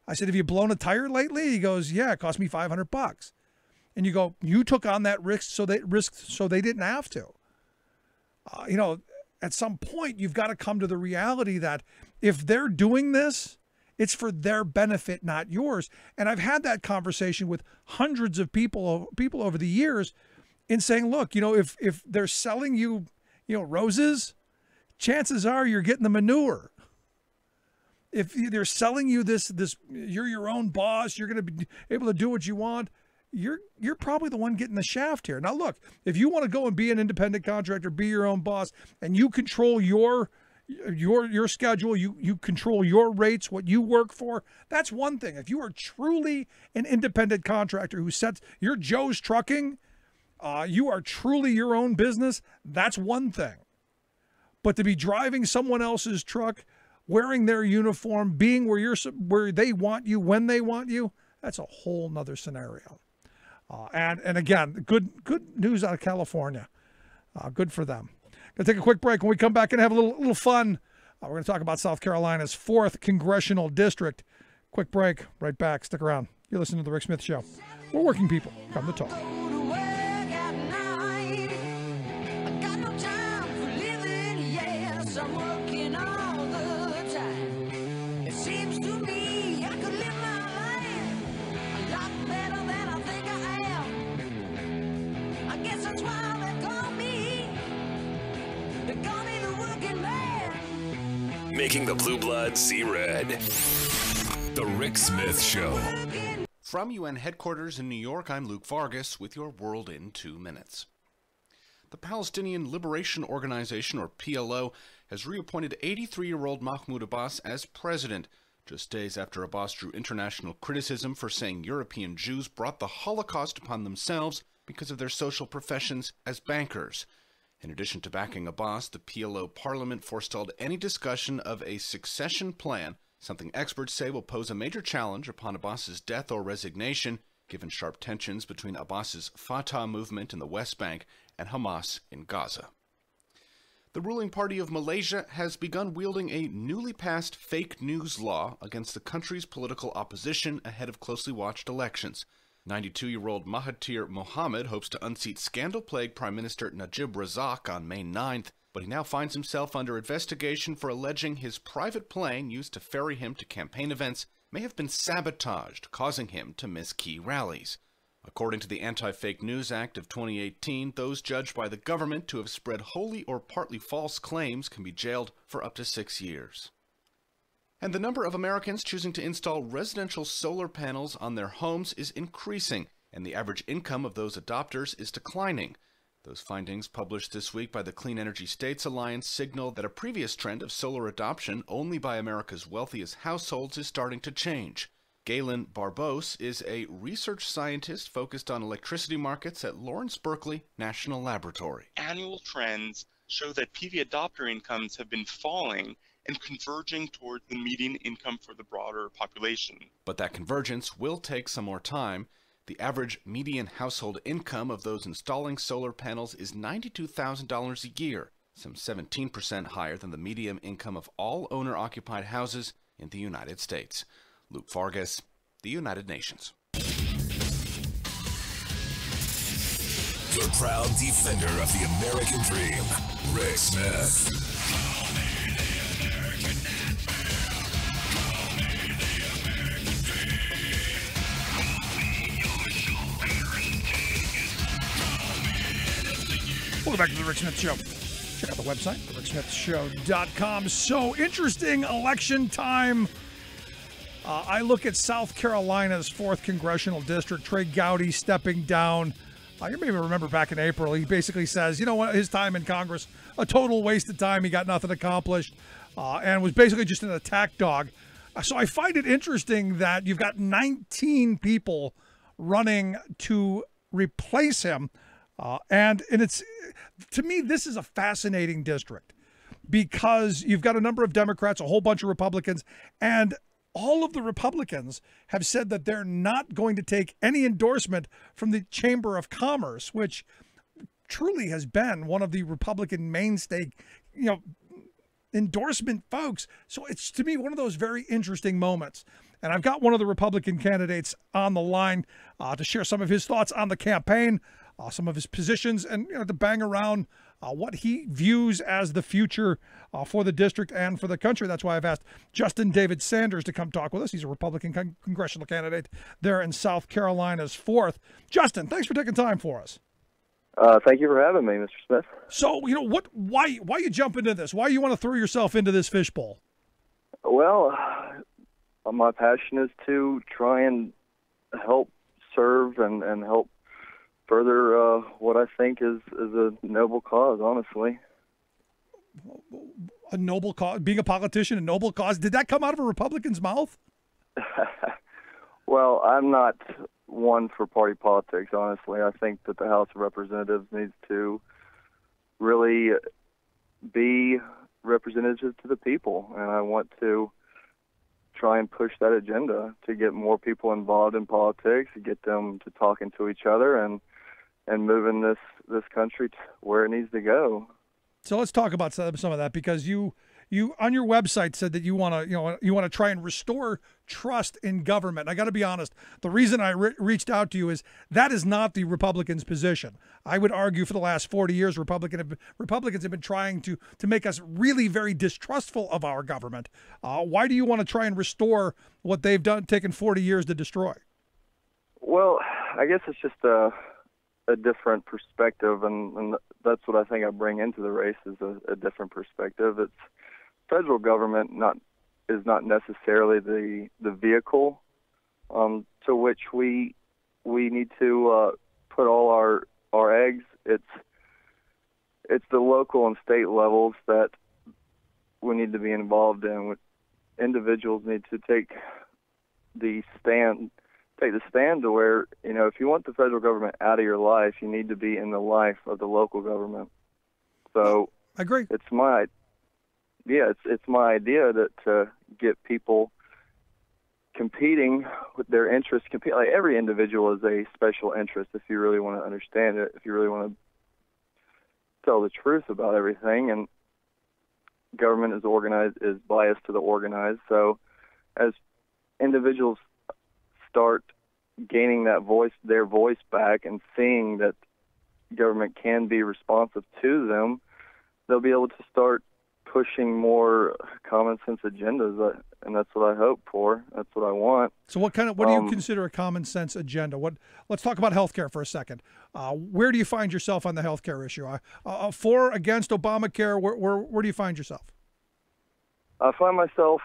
I said, have you blown a tire lately? He goes, yeah, it cost me $500. And you go, you took on that risk so they didn't have to. At some point, you've got to come to the reality that if they're doing this, it's for their benefit, not yours. And I've had that conversation with hundreds of people over the years, in saying, look, if they're selling you, roses, chances are you're getting the manure. If they're selling you this, you're your own boss, you're going to be able to do what you want, you're probably the one getting the shaft here. Now, look, if you want to go and be an independent contractor, be your own boss, and you control your schedule, you control your rates, what you work for, that's one thing. If you are truly an independent contractor who sets your Joe's Trucking, you are truly your own business, that's one thing. But to be driving someone else's truck, wearing their uniform, being where they want you, when they want you, that's a whole nother scenario. And again, good news out of California. Good for them. Gonna take a quick break. When we come back and have a little fun, we're going to talk about South Carolina's 4th congressional district. Quick break. Right back. Stick around. You're listening to The Rick Smith Show. We're working people. Come to talk. Making the blue blood see red. The Rick Smith Show. From UN headquarters in New York, I'm Luke Vargas with your World in 2 Minutes. The Palestinian Liberation Organization, or PLO, has reappointed 83-year-old Mahmoud Abbas as president, just days after Abbas drew international criticism for saying European Jews brought the Holocaust upon themselves because of their social professions as bankers. In addition to backing Abbas, the PLO parliament forestalled any discussion of a succession plan, something experts say will pose a major challenge upon Abbas's death or resignation, given sharp tensions between Abbas's Fatah movement in the West Bank and Hamas in Gaza. The ruling party of Malaysia has begun wielding a newly passed fake news law against the country's political opposition ahead of closely watched elections. 92-year-old Mahathir Mohamad hopes to unseat scandal-plagued Prime Minister Najib Razak on May 9th, but he now finds himself under investigation for alleging his private plane used to ferry him to campaign events may have been sabotaged, causing him to miss key rallies. According to the Anti-Fake News Act of 2018, those judged by the government to have spread wholly or partly false claims can be jailed for up to 6 years. And the number of Americans choosing to install residential solar panels on their homes is increasing, and the average income of those adopters is declining. Those findings, published this week by the Clean Energy States Alliance, signal that a previous trend of solar adoption only by America's wealthiest households is starting to change. Galen Barbos is a research scientist focused on electricity markets at Lawrence Berkeley National Laboratory. Annual trends show that PV adopter incomes have been falling and converging toward the median income for the broader population. But that convergence will take some more time. The average median household income of those installing solar panels is $92,000 a year, some 17% higher than the median income of all owner-occupied houses in the United States. Luke Vargas, the United Nations. your proud defender of the American dream, Rick Smith. Welcome back to the Rick Smith Show. Check out the website, thericksmithshow.com. So interesting election time. I look at South Carolina's 4th Congressional District, Trey Gowdy stepping down. You may remember back in April, he basically says, you know what, his time in Congress, a total waste of time. He got nothing accomplished and was basically just an attack dog. So I find it interesting that you've got 19 people running to replace him. And it's, to me, this is a fascinating district because you've got a number of Democrats, a whole bunch of Republicans, and all of the Republicans have said that they're not going to take any endorsement from the Chamber of Commerce, which truly has been one of the Republican mainstay, endorsement folks. So it's, to me, one of those very interesting moments. And I've got one of the Republican candidates on the line to share some of his thoughts on the campaign, some of his positions, and to bang around what he views as the future for the district and for the country. That's why I've asked Justin David Sanders to come talk with us. He's a Republican congressional candidate there in South Carolina's 4th. Justin, thanks for taking time for us. Thank you for having me, Mr. Smith. So, why you jump into this? Why you want to throw yourself into this fishbowl? Well, my passion is to try and help serve and help further what I think is a noble cause, honestly. A noble cause? Being a politician, a noble cause? Did that come out of a Republican's mouth? Well, I'm not one for party politics, honestly. I think that the House of Representatives needs to really be representative to the people, and I want to try and push that agenda to get more people involved in politics, get them to talking to each other, and moving this country to where it needs to go. So let's talk about some of that, because you on your website said that you want to try and restore trust in government. I got to be honest. The reason I reached out to you is that is not the Republicans' position. I would argue for the last 40 years, Republicans have been trying to make us really very distrustful of our government. Why do you want to try and restore what they've taken 40 years to destroy? Well, I guess it's just a different perspective, and that's what I think I bring into the race is a different perspective. It's federal government is not necessarily the vehicle to which we need to put all our eggs. It's the local and state levels that we need to be involved in. Individuals need to take the stand to where, if you want the federal government out of your life, you need to be in the life of the local government. So I agree. It's my idea that to get people competing with their interests. Like every individual is a special interest if you really want to understand it, if you really want to tell the truth about everything. And government is biased to the organized. So as individuals start gaining their voice back and seeing that government can be responsive to them, they'll be able to start pushing more common sense agendas, and that's what I hope for. That's what I want. So what do you consider a common sense agenda? Let's talk about healthcare for a second. Where do you find yourself on the healthcare issue? For, against Obamacare, where do you find yourself? I find myself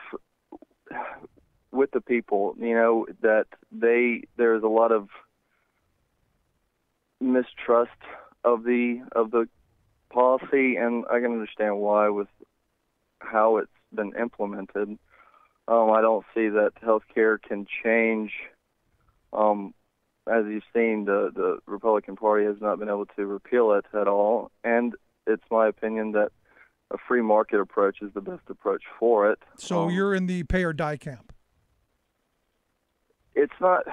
with the people, that there's a lot of mistrust of the policy, and I can understand why with how it's been implemented. I don't see that healthcare can change. As you've seen, the Republican Party has not been able to repeal it at all, and it's my opinion that a free market approach is the best approach for it. So you're in the pay or die camp? It's not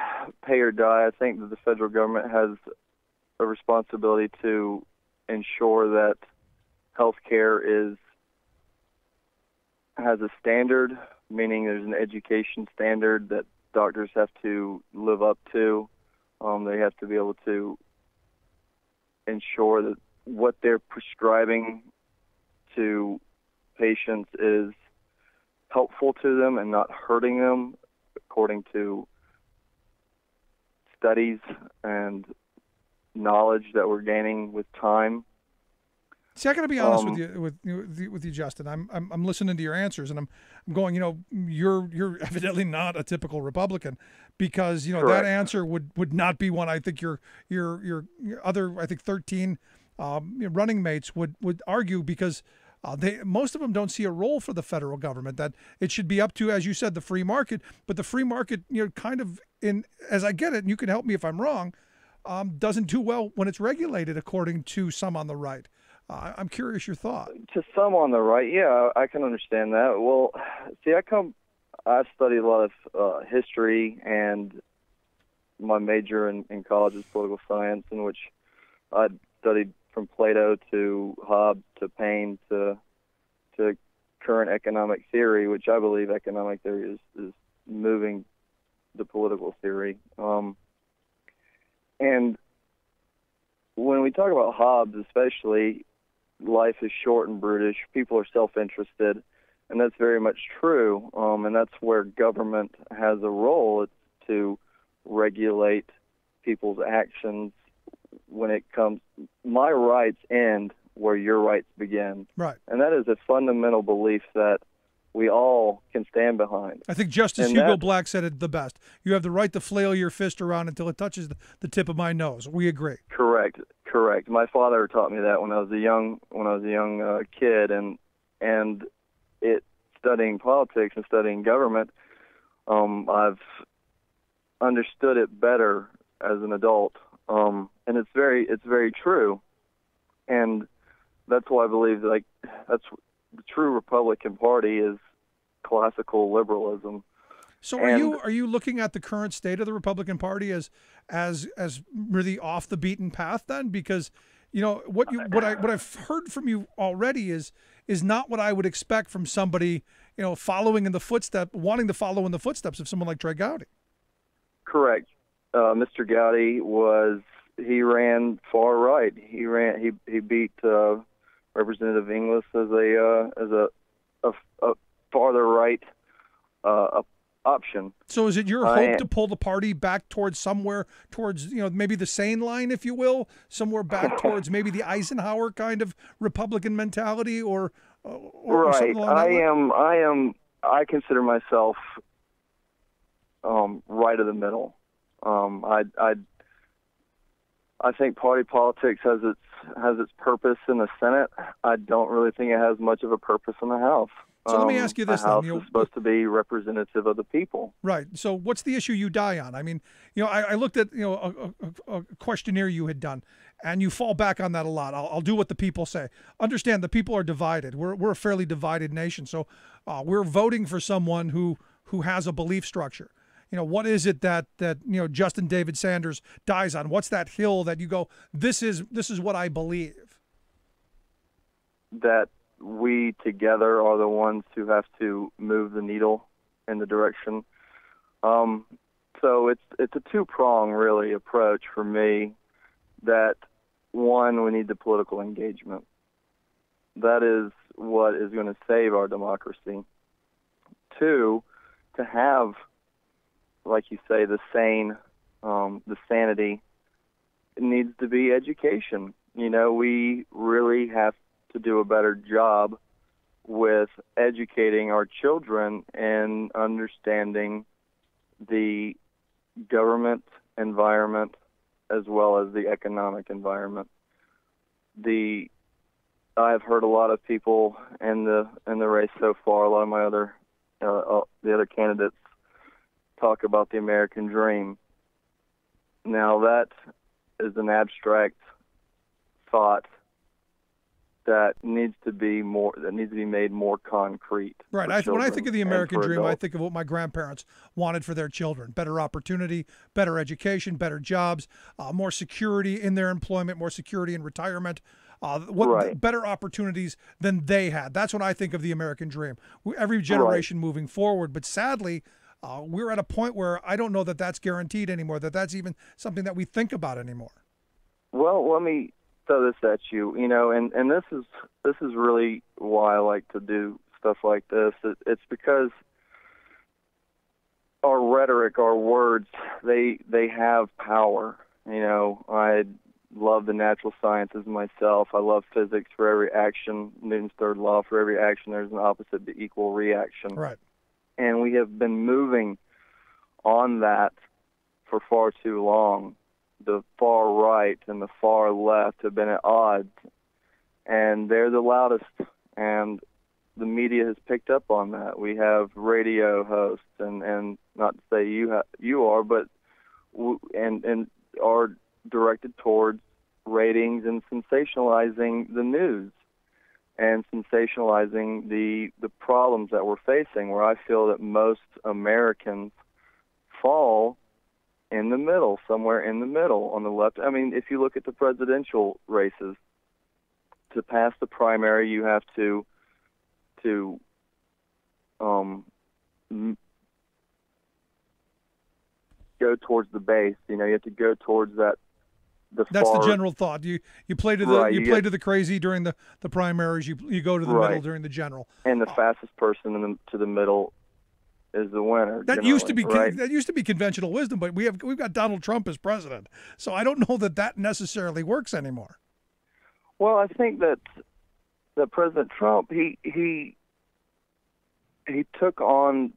pay or die. I think that the federal government has a responsibility to ensure that healthcare has a standard, meaning there's an education standard that doctors have to live up to. They have to be able to ensure that what they're prescribing to patients is helpful to them and not hurting them, according to studies and knowledge that we're gaining with time. See, I got to be honest with you, Justin. I'm listening to your answers, and I'm going. You're evidently not a typical Republican, because Correct. that answer would not be one I think your other 13 running mates would argue, because most of them don't see a role for the federal government, that it should be up to, as you said, the free market. But the free market, kind of, as I get it, and you can help me if I'm wrong, doesn't do well when it's regulated, according to some on the right. I'm curious your thought. To some on the right, yeah, I can understand that. Well, see, I studied a lot of history, and my major in college is political science, in which I studied from Plato to Hobbes to Paine to current economic theory, which I believe economic theory is moving the political theory. And when we talk about Hobbes, especially, life is short and brutish. People are self-interested, and that's very much true. And that's where government has a role. It's to regulate people's actions when it comes. My rights end where your rights begin. Right. And that is a fundamental belief that we all can stand behind. I think Justice Hugo Black said it the best. You have the right to flail your fist around until it touches the tip of my nose. We agree. Correct. My father taught me that when I was a young kid, and studying politics and studying government, I've understood it better as an adult, and it's very true, and that's why I believe that's the true Republican Party is classical liberalism. So are you looking at the current state of the Republican Party as really off the beaten path then? Because what I've heard from you already is not what I would expect from somebody wanting to follow in the footsteps of someone like Trey Gowdy. Correct. Mr. Gowdy he ran far right. He beat Representative Inglis as a farther right option. So is it your hope to pull the party back towards maybe the sane line, if you will, somewhere back towards maybe the Eisenhower kind of Republican mentality, or right? Something along that I consider myself right of the middle. I think party politics has its purpose in the Senate. I don't really think it has much of a purpose in the House. So let me ask you this: the House is supposed to be representative of the people. Right. So what's the issue you die on? I mean, I looked at a questionnaire you had done, and you fall back on that a lot. I'll do what the people say. Understand, the people are divided. We're a fairly divided nation. So we're voting for someone who has a belief structure. What is it that Justin David Sanders dies on? What's that hill that you go, this is what I believe? That we together are the ones who have to move the needle in the direction. So it's a two-prong really approach for me. That one, we need the political engagement. That is what is going to save our democracy. Two, to have, like you say, the sanity, it needs to be education. We really have to do a better job with educating our children and understanding the government environment as well as the economic environment. I've heard a lot of people in the race so far, a lot of my the other candidates talk about the American dream. Now that is an abstract thought that needs to be made more concrete. Right. When I think of the American dream, I think of what my grandparents wanted for their children: better opportunity, better education, better jobs, more security in their employment, more security in retirement, better opportunities than they had. That's what I think of the American dream. Every generation moving forward, but sadly, we're at a point where I don't know that that's guaranteed anymore, that's even something that we think about anymore. Well, let me throw this at you, and this is really why I like to do stuff like this. It's because our rhetoric, our words, they have power. I love the natural sciences myself. I love physics. For every action, Newton's third law, for every action there's an opposite to equal reaction. Right. And we have been moving on that for far too long. The far right and the far left have been at odds, and they're the loudest, and the media has picked up on that. We have radio hosts, and not to say you are, but and are directed towards ratings and sensationalizing the news and sensationalizing the problems that we're facing, where I feel that most Americans fall in the middle, somewhere in the middle on the left. I mean, if you look at the presidential races, to pass the primary, you have to go towards the base. You have to go towards that. That's the general thought. You play to the play to the crazy during the primaries. You go to the middle during the general. And the fastest person to the middle is the winner. That used to be conventional wisdom, but we've got Donald Trump as president, so I don't know that necessarily works anymore. Well, I think that President Trump he took on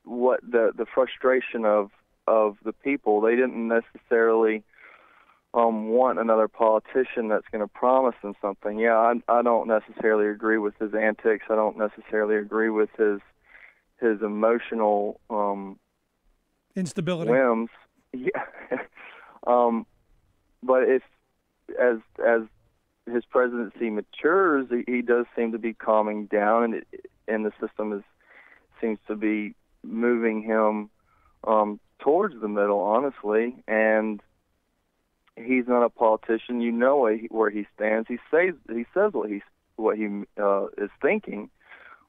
what the frustration of the people. They didn't necessarily want another politician that's going to promise them something. Yeah, I don't necessarily agree with his antics. I don't necessarily agree with his emotional instability, whims. Yeah, but if as his presidency matures, he does seem to be calming down, and the system seems to be moving him towards the middle, honestly. And he's not a politician. You know where he stands. He says what he is thinking,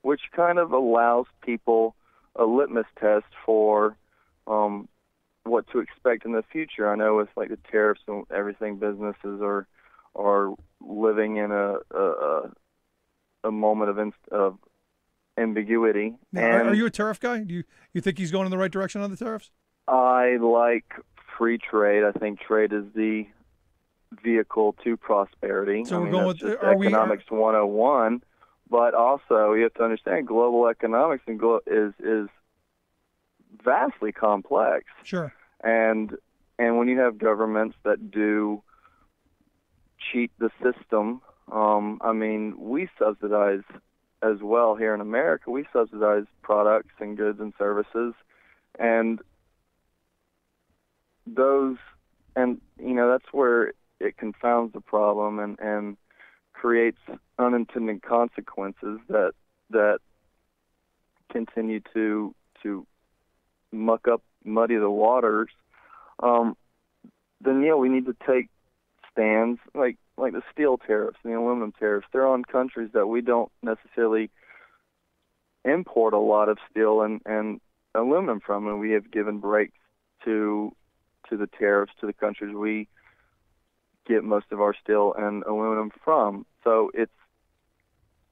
which kind of allows people a litmus test for what to expect in the future. I know with like the tariffs and everything, businesses are living in a moment of ambiguity. Now, are you a tariff guy? Do you think he's going in the right direction on the tariffs? I like free trade. I think trade is the vehicle to prosperity. So we're going with economics 101. But also, you have to understand, global economics is vastly complex. Sure. And when you have governments that do cheat the system, I mean, we subsidize as well here in America. We subsidize products and goods and services, and that's where it confounds the problem and creates unintended consequences that continue to muddy the waters. Then we need to take stands like the steel tariffs and the aluminum tariffs. They're on countries that we don't necessarily import a lot of steel and aluminum from, and we have given breaks to the tariffs to the countries we get most of our steel and aluminum from. So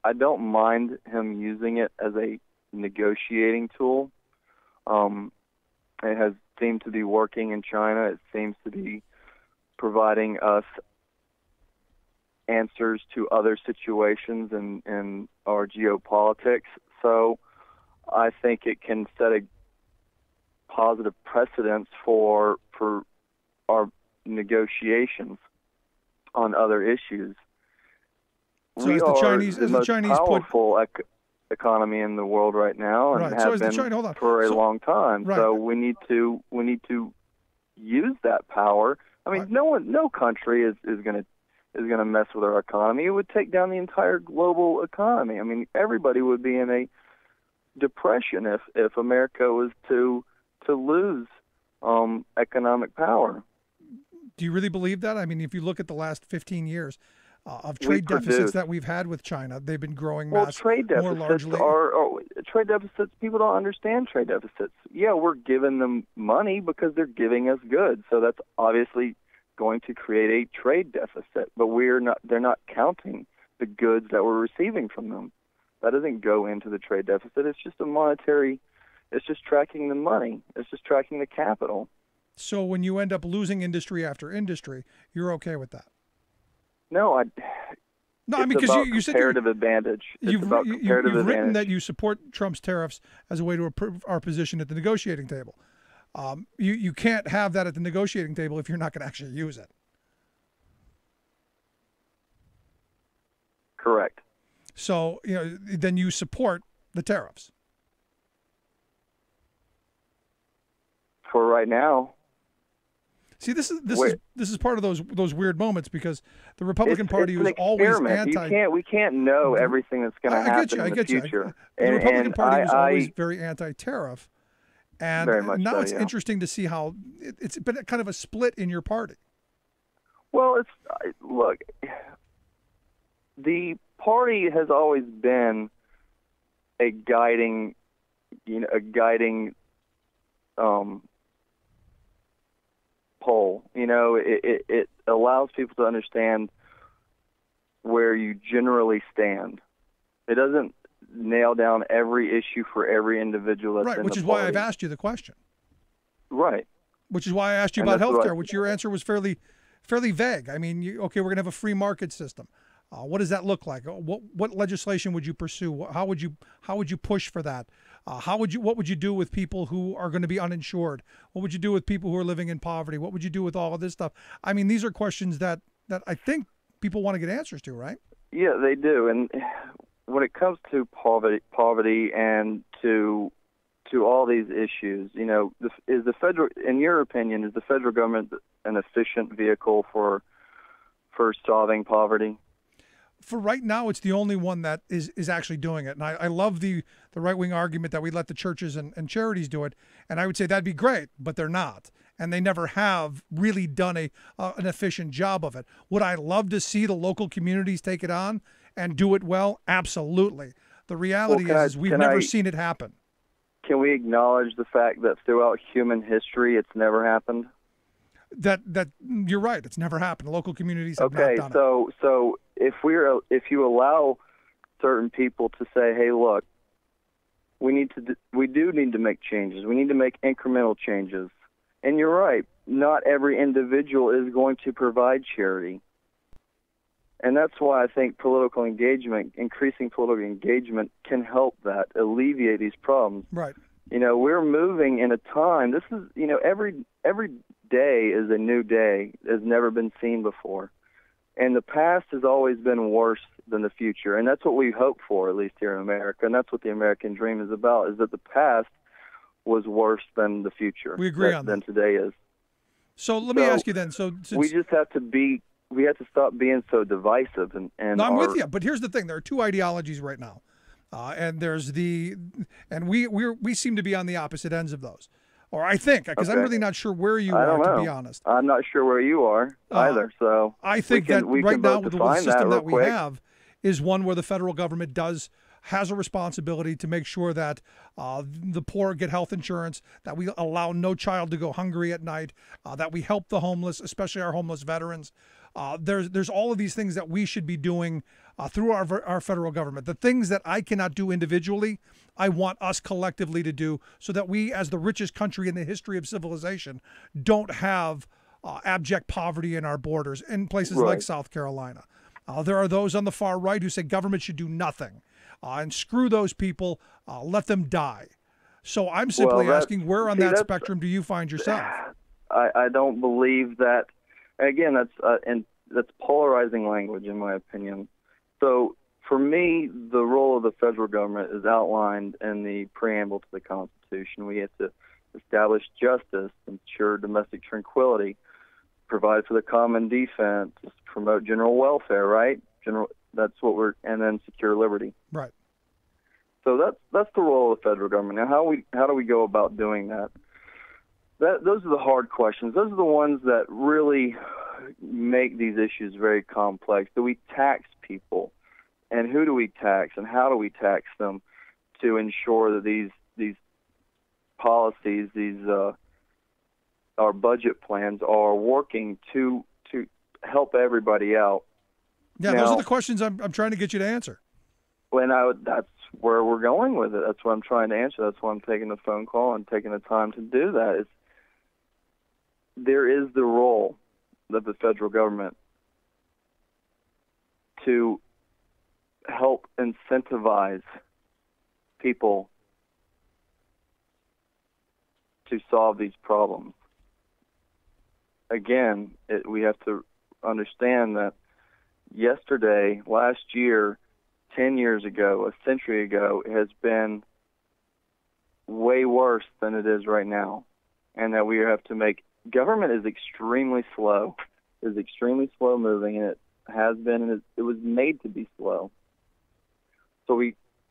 I don't mind him using it as a negotiating tool. It has seemed to be working in China. It seems to be providing us answers to other situations in our geopolitics. So I think it can set a positive precedence for our negotiations on other issues. So we as the are Chinese, the most powerful economy in the world right now, and Right. have So been for a long time. Right. So we need to use that power. I mean, no country is going to mess with our economy. It would take down the entire global economy. I mean, everybody would be in a depression if America was to lose economic power. Do you really believe that? I mean, if you look at the last 15 years of trade deficits that we've had with China, they've been growing trade deficits more largely. Trade deficits, people don't understand trade deficits. Yeah, we're giving them money because they're giving us goods. So that's obviously going to create a trade deficit. But they're not counting the goods that we're receiving from them. That doesn't go into the trade deficit. It's just it's just tracking the money. It's just tracking the capital. So when you end up losing industry after industry, you're okay with that? No, no, I mean, because you said comparative advantage. You've written that you support Trump's tariffs as a way to improve our position at the negotiating table. You can't have that at the negotiating table if you're not going to actually use it. Correct. So then you support the tariffs. For right now. See, this is part of those weird moments because the Republican Party was always anti. We can't know everything that's going to happen in the future. The Republican Party was always very anti-tariff, and now it's interesting to see how it's been kind of a split in your party. Well, look, the party has always been a guiding pole. It allows people to understand where you generally stand. It doesn't nail down every issue for every individual that's right, in which the is party. why I've asked you the question. Right. Which is why I asked you about healthcare, which your answer was fairly vague. I mean, we're going to have a free market system. What does that look like? What legislation would you pursue? How would you push for that? What would you do with people who are going to be uninsured? What would you do with people who are living in poverty? What would you do with all of this stuff? I mean, these are questions that I think people want to get answers to, right? Yeah, they do. And when it comes to poverty and to all these issues, is the federal, in your opinion, is the federal government an efficient vehicle for solving poverty? For right now, it's the only one that is actually doing it. And I love the right-wing argument that we let the churches and charities do it. And I would say that'd be great, but they're not. And they never have really done an efficient job of it. Would I love to see the local communities take it on and do it well? Absolutely. The reality is we've never seen it happen. Can we acknowledge the fact that throughout human history, it's never happened? That you're right. It's never happened. Local communities have not done it. So if you allow certain people to say, "Hey, look, we do need to make changes. We need to make incremental changes," and you're right. Not every individual is going to provide charity, and that's why I think increasing political engagement, can help that alleviate these problems. Right. We're moving in a time. This is every day is a new day, has never been seen before. And the past has always been worse than the future. And that's what we hope for, at least here in America. And that's what the American dream is about, is that the past was worse than the future. We agree on that. Than today is. So let me ask you then. So we just have to stop being so divisive. And no, I'm with you. But here's the thing. There are two ideologies right now. And there's we seem to be on the opposite ends of those. Or I think, because I'm really not sure where you are, to be honest. I'm not sure where you are either. So I think that right now, the system that we have is one where the federal government has a responsibility to make sure that the poor get health insurance, that we allow no child to go hungry at night, that we help the homeless, especially our homeless veterans. There's all of these things that we should be doing through our federal government. The things that I cannot do individually, I want us collectively to do, so that we, as the richest country in the history of civilization, don't have abject poverty in our borders in places like South Carolina. There are those on the far right who say government should do nothing, and screw those people, let them die. So I'm simply asking, where on that spectrum do you find yourself? I don't believe that. Again, that's polarizing language, in my opinion. So for me, the role of the federal government is outlined in the preamble to the Constitution. We have to establish justice, ensure domestic tranquility, provide for the common defense, promote general welfare, right? And then secure liberty. Right. So that's the role of the federal government. Now, how do we go about doing that? Those are the hard questions. Those are the ones that really make these issues very complex. Do we tax people? And who do we tax? And how do we tax them to ensure that these policies, these our budget plans are working to help everybody out. Yeah, now, those are the questions I'm trying to get you to answer. That's where we're going with it. That's what I'm trying to answer. That's why I'm taking the phone call and taking the time to do that. There is the role of the federal government to help incentivize people to solve these problems. Again, we have to understand that yesterday, last year, 10 years ago, a century ago, has been way worse than it is right now. And that we have to make, government is extremely slow, moving, and it has been, and it was made to be slow. So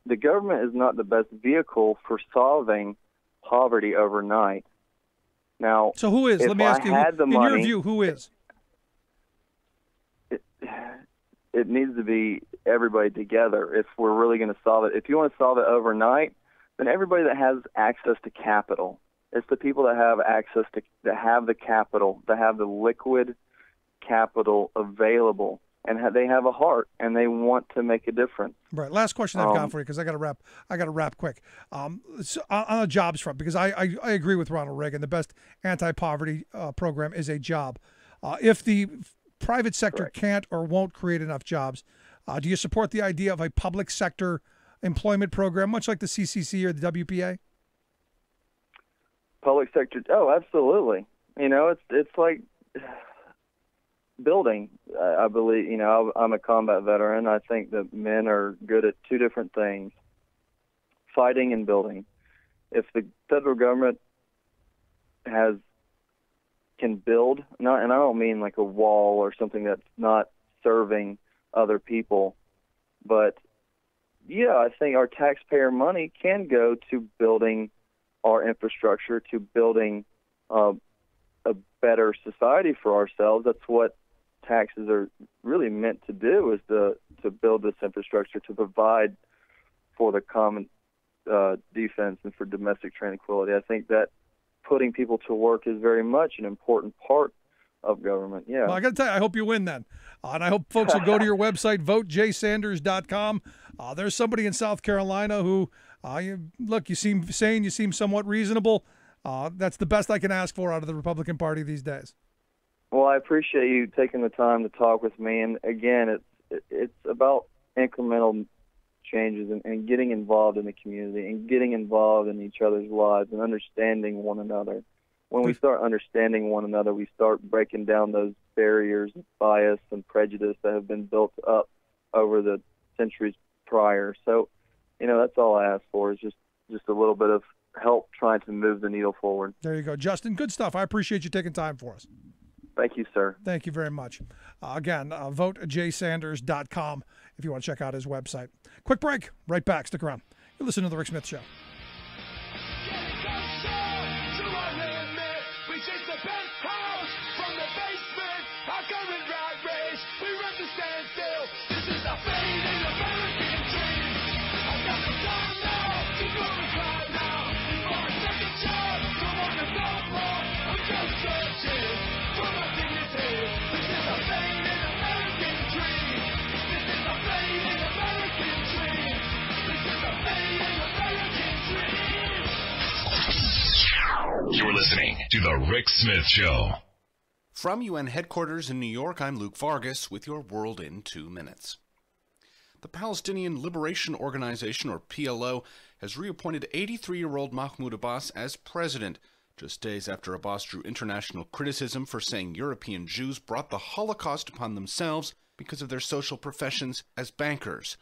the government is not the best vehicle for solving poverty overnight. Now, so who is? Let me ask you, in your view, who is? It needs to be everybody together if we're really going to solve it. If you want to solve it overnight, then everybody that has access to capital. It's the people that have access to, that have the capital, that have the liquid capital available, and they have a heart, and they want to make a difference. Right. Last question I've got for you, because I got to wrap quick. So on the jobs front, because I agree with Ronald Reagan, the best anti-poverty program is a job. If the private sector can't or won't create enough jobs, do you support the idea of a public sector employment program, much like the CCC or the WPA? Public sector, oh, absolutely. You know, it's like building. I believe, you know, I'm a combat veteran. I think that men are good at two different things: fighting and building. If the federal government can build, and I don't mean like a wall or something that's not serving other people, but yeah, I think our taxpayer money can go to building our infrastructure, to building a better society for ourselves. That's what taxes are really meant to do, is to build this infrastructure, to provide for the common defense and for domestic tranquility. I think that putting people to work is very much an important part of government. Yeah. Well, I got to tell you, I hope you win then. And I hope folks will go to your website, votejsanders.com. There's somebody in South Carolina who, you seem sane, you seem somewhat reasonable. That's the best I can ask for out of the Republican Party these days. Well, I appreciate you taking the time to talk with me. And again, it's about incremental changes and getting involved in the community and getting involved in each other's lives and understanding one another. When we start understanding one another, we start breaking down those barriers of bias and prejudice that have been built up over the centuries prior. So, you know, that's all I ask for, is just a little bit of help trying to move the needle forward. There you go. Justin, good stuff. I appreciate you taking time for us. Thank you, sir. Thank you very much. Again, votejsanders.com if you want to check out his website. Quick break. Right back. Stick around. You listen to The Rick Smith Show. You're listening to The Rick Smith Show. From UN headquarters in New York, I'm Luke Vargas with your World in 2 Minutes. The Palestinian Liberation Organization, or PLO, has reappointed 83-year-old Mahmoud Abbas as president, just days after Abbas drew international criticism for saying European Jews brought the Holocaust upon themselves because of their social professions as bankers.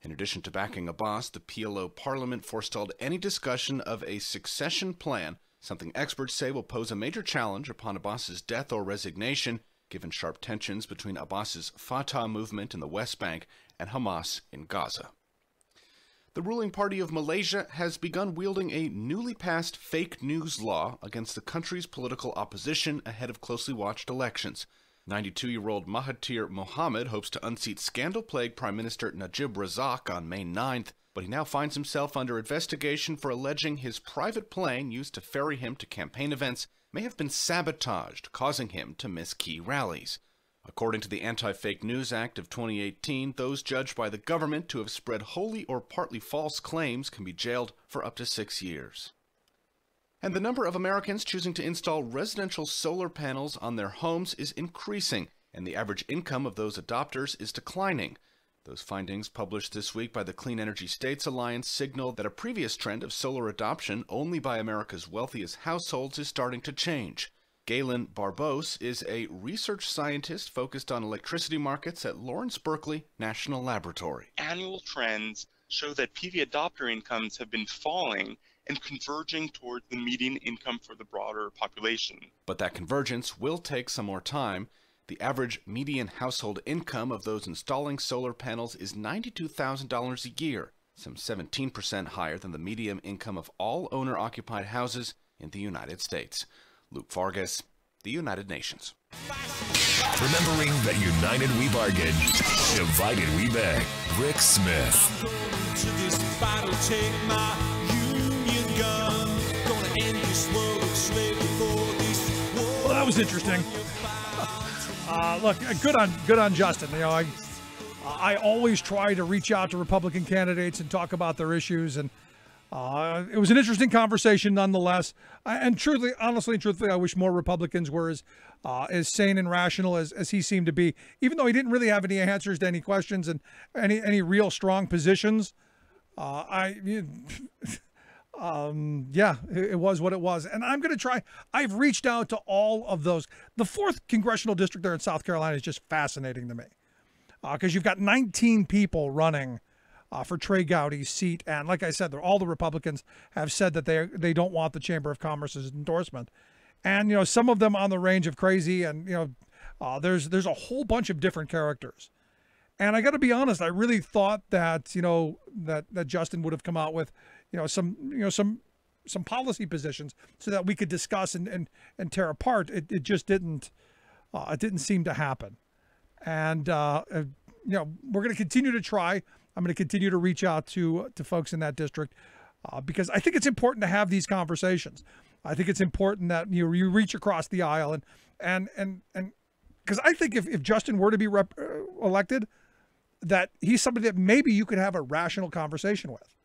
In addition to backing Abbas, the PLO parliament forestalled any discussion of a succession plan, something experts say will pose a major challenge upon Abbas's death or resignation, given sharp tensions between Abbas's Fatah movement in the West Bank and Hamas in Gaza. The ruling party of Malaysia has begun wielding a newly passed fake news law against the country's political opposition ahead of closely watched elections. 92-year-old Mahathir Mohamad hopes to unseat scandal-plagued Prime Minister Najib Razak on May 9th, but he now finds himself under investigation for alleging his private plane used to ferry him to campaign events may have been sabotaged, causing him to miss key rallies. According to the Anti-Fake News Act of 2018, those judged by the government to have spread wholly or partly false claims can be jailed for up to 6 years. And the number of Americans choosing to install residential solar panels on their homes is increasing, and the average income of those adopters is declining. Those findings published this week by the Clean Energy States Alliance signal that a previous trend of solar adoption only by America's wealthiest households is starting to change. Galen Barbos is a research scientist focused on electricity markets at Lawrence Berkeley National Laboratory. Annual trends show that PV adopter incomes have been falling and converging toward the median income for the broader population. But that convergence will take some more time. The average median household income of those installing solar panels is $92,000 a year, some 17% higher than the median income of all owner-occupied houses in the United States. Luke Fargas, the United Nations. Remembering that united we bargain, divided we beg. Rick Smith. To this battle, take my union gun. Gonna end this world of slavery for this war. Well, that was interesting. Look, good on Justin. You know, I always try to reach out to Republican candidates and talk about their issues, and it was an interesting conversation nonetheless. And honestly and truthfully, I wish more Republicans were as sane and rational as he seemed to be, even though he didn't really have any answers to any questions and any real strong positions. It was what it was. And I'm going to try. I've reached out to all of those. The 4th congressional district there in South Carolina is just fascinating to me because you've got 19 people running for Trey Gowdy's seat. And like I said, all the Republicans have said that they don't want the Chamber of Commerce's endorsement. And, you know, some of them on the range of crazy, and, you know, there's a whole bunch of different characters. And I got to be honest, I really thought that, you know, that Justin would have come out with, some policy positions so that we could discuss and tear apart. It just didn't. It didn't seem to happen. And we're going to continue to try. I'm going to continue to reach out to folks in that district because I think it's important to have these conversations. I think it's important that you reach across the aisle and because I think if Justin were to be elected, that he's somebody that maybe you could have a rational conversation with.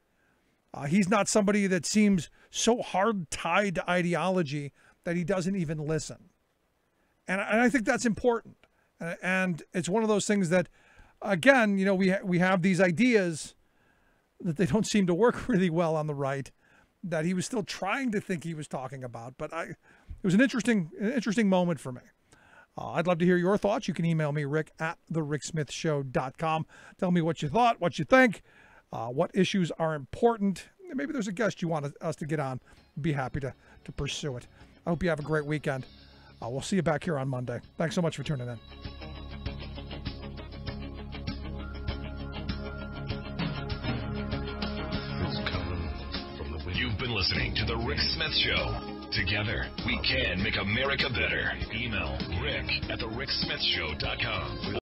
He's not somebody that seems so hard tied to ideology that he doesn't even listen. And I think that's important. And it's one of those things that, again, you know, we have these ideas that they don't seem to work really well on the right, that he was still trying to think he was talking about. But it was an interesting moment for me. I'd love to hear your thoughts. You can email me, rick@thericksmithshow.com. Tell me what you thought, what you think, what issues are important. Maybe there's a guest you want us to get on. I'd be happy to pursue it. I hope you have a great weekend. We'll see you back here on Monday. Thanks so much for tuning in. You've been listening to The Rick Smith Show. Together, we can make America better. Email rick@thericksmithshow.com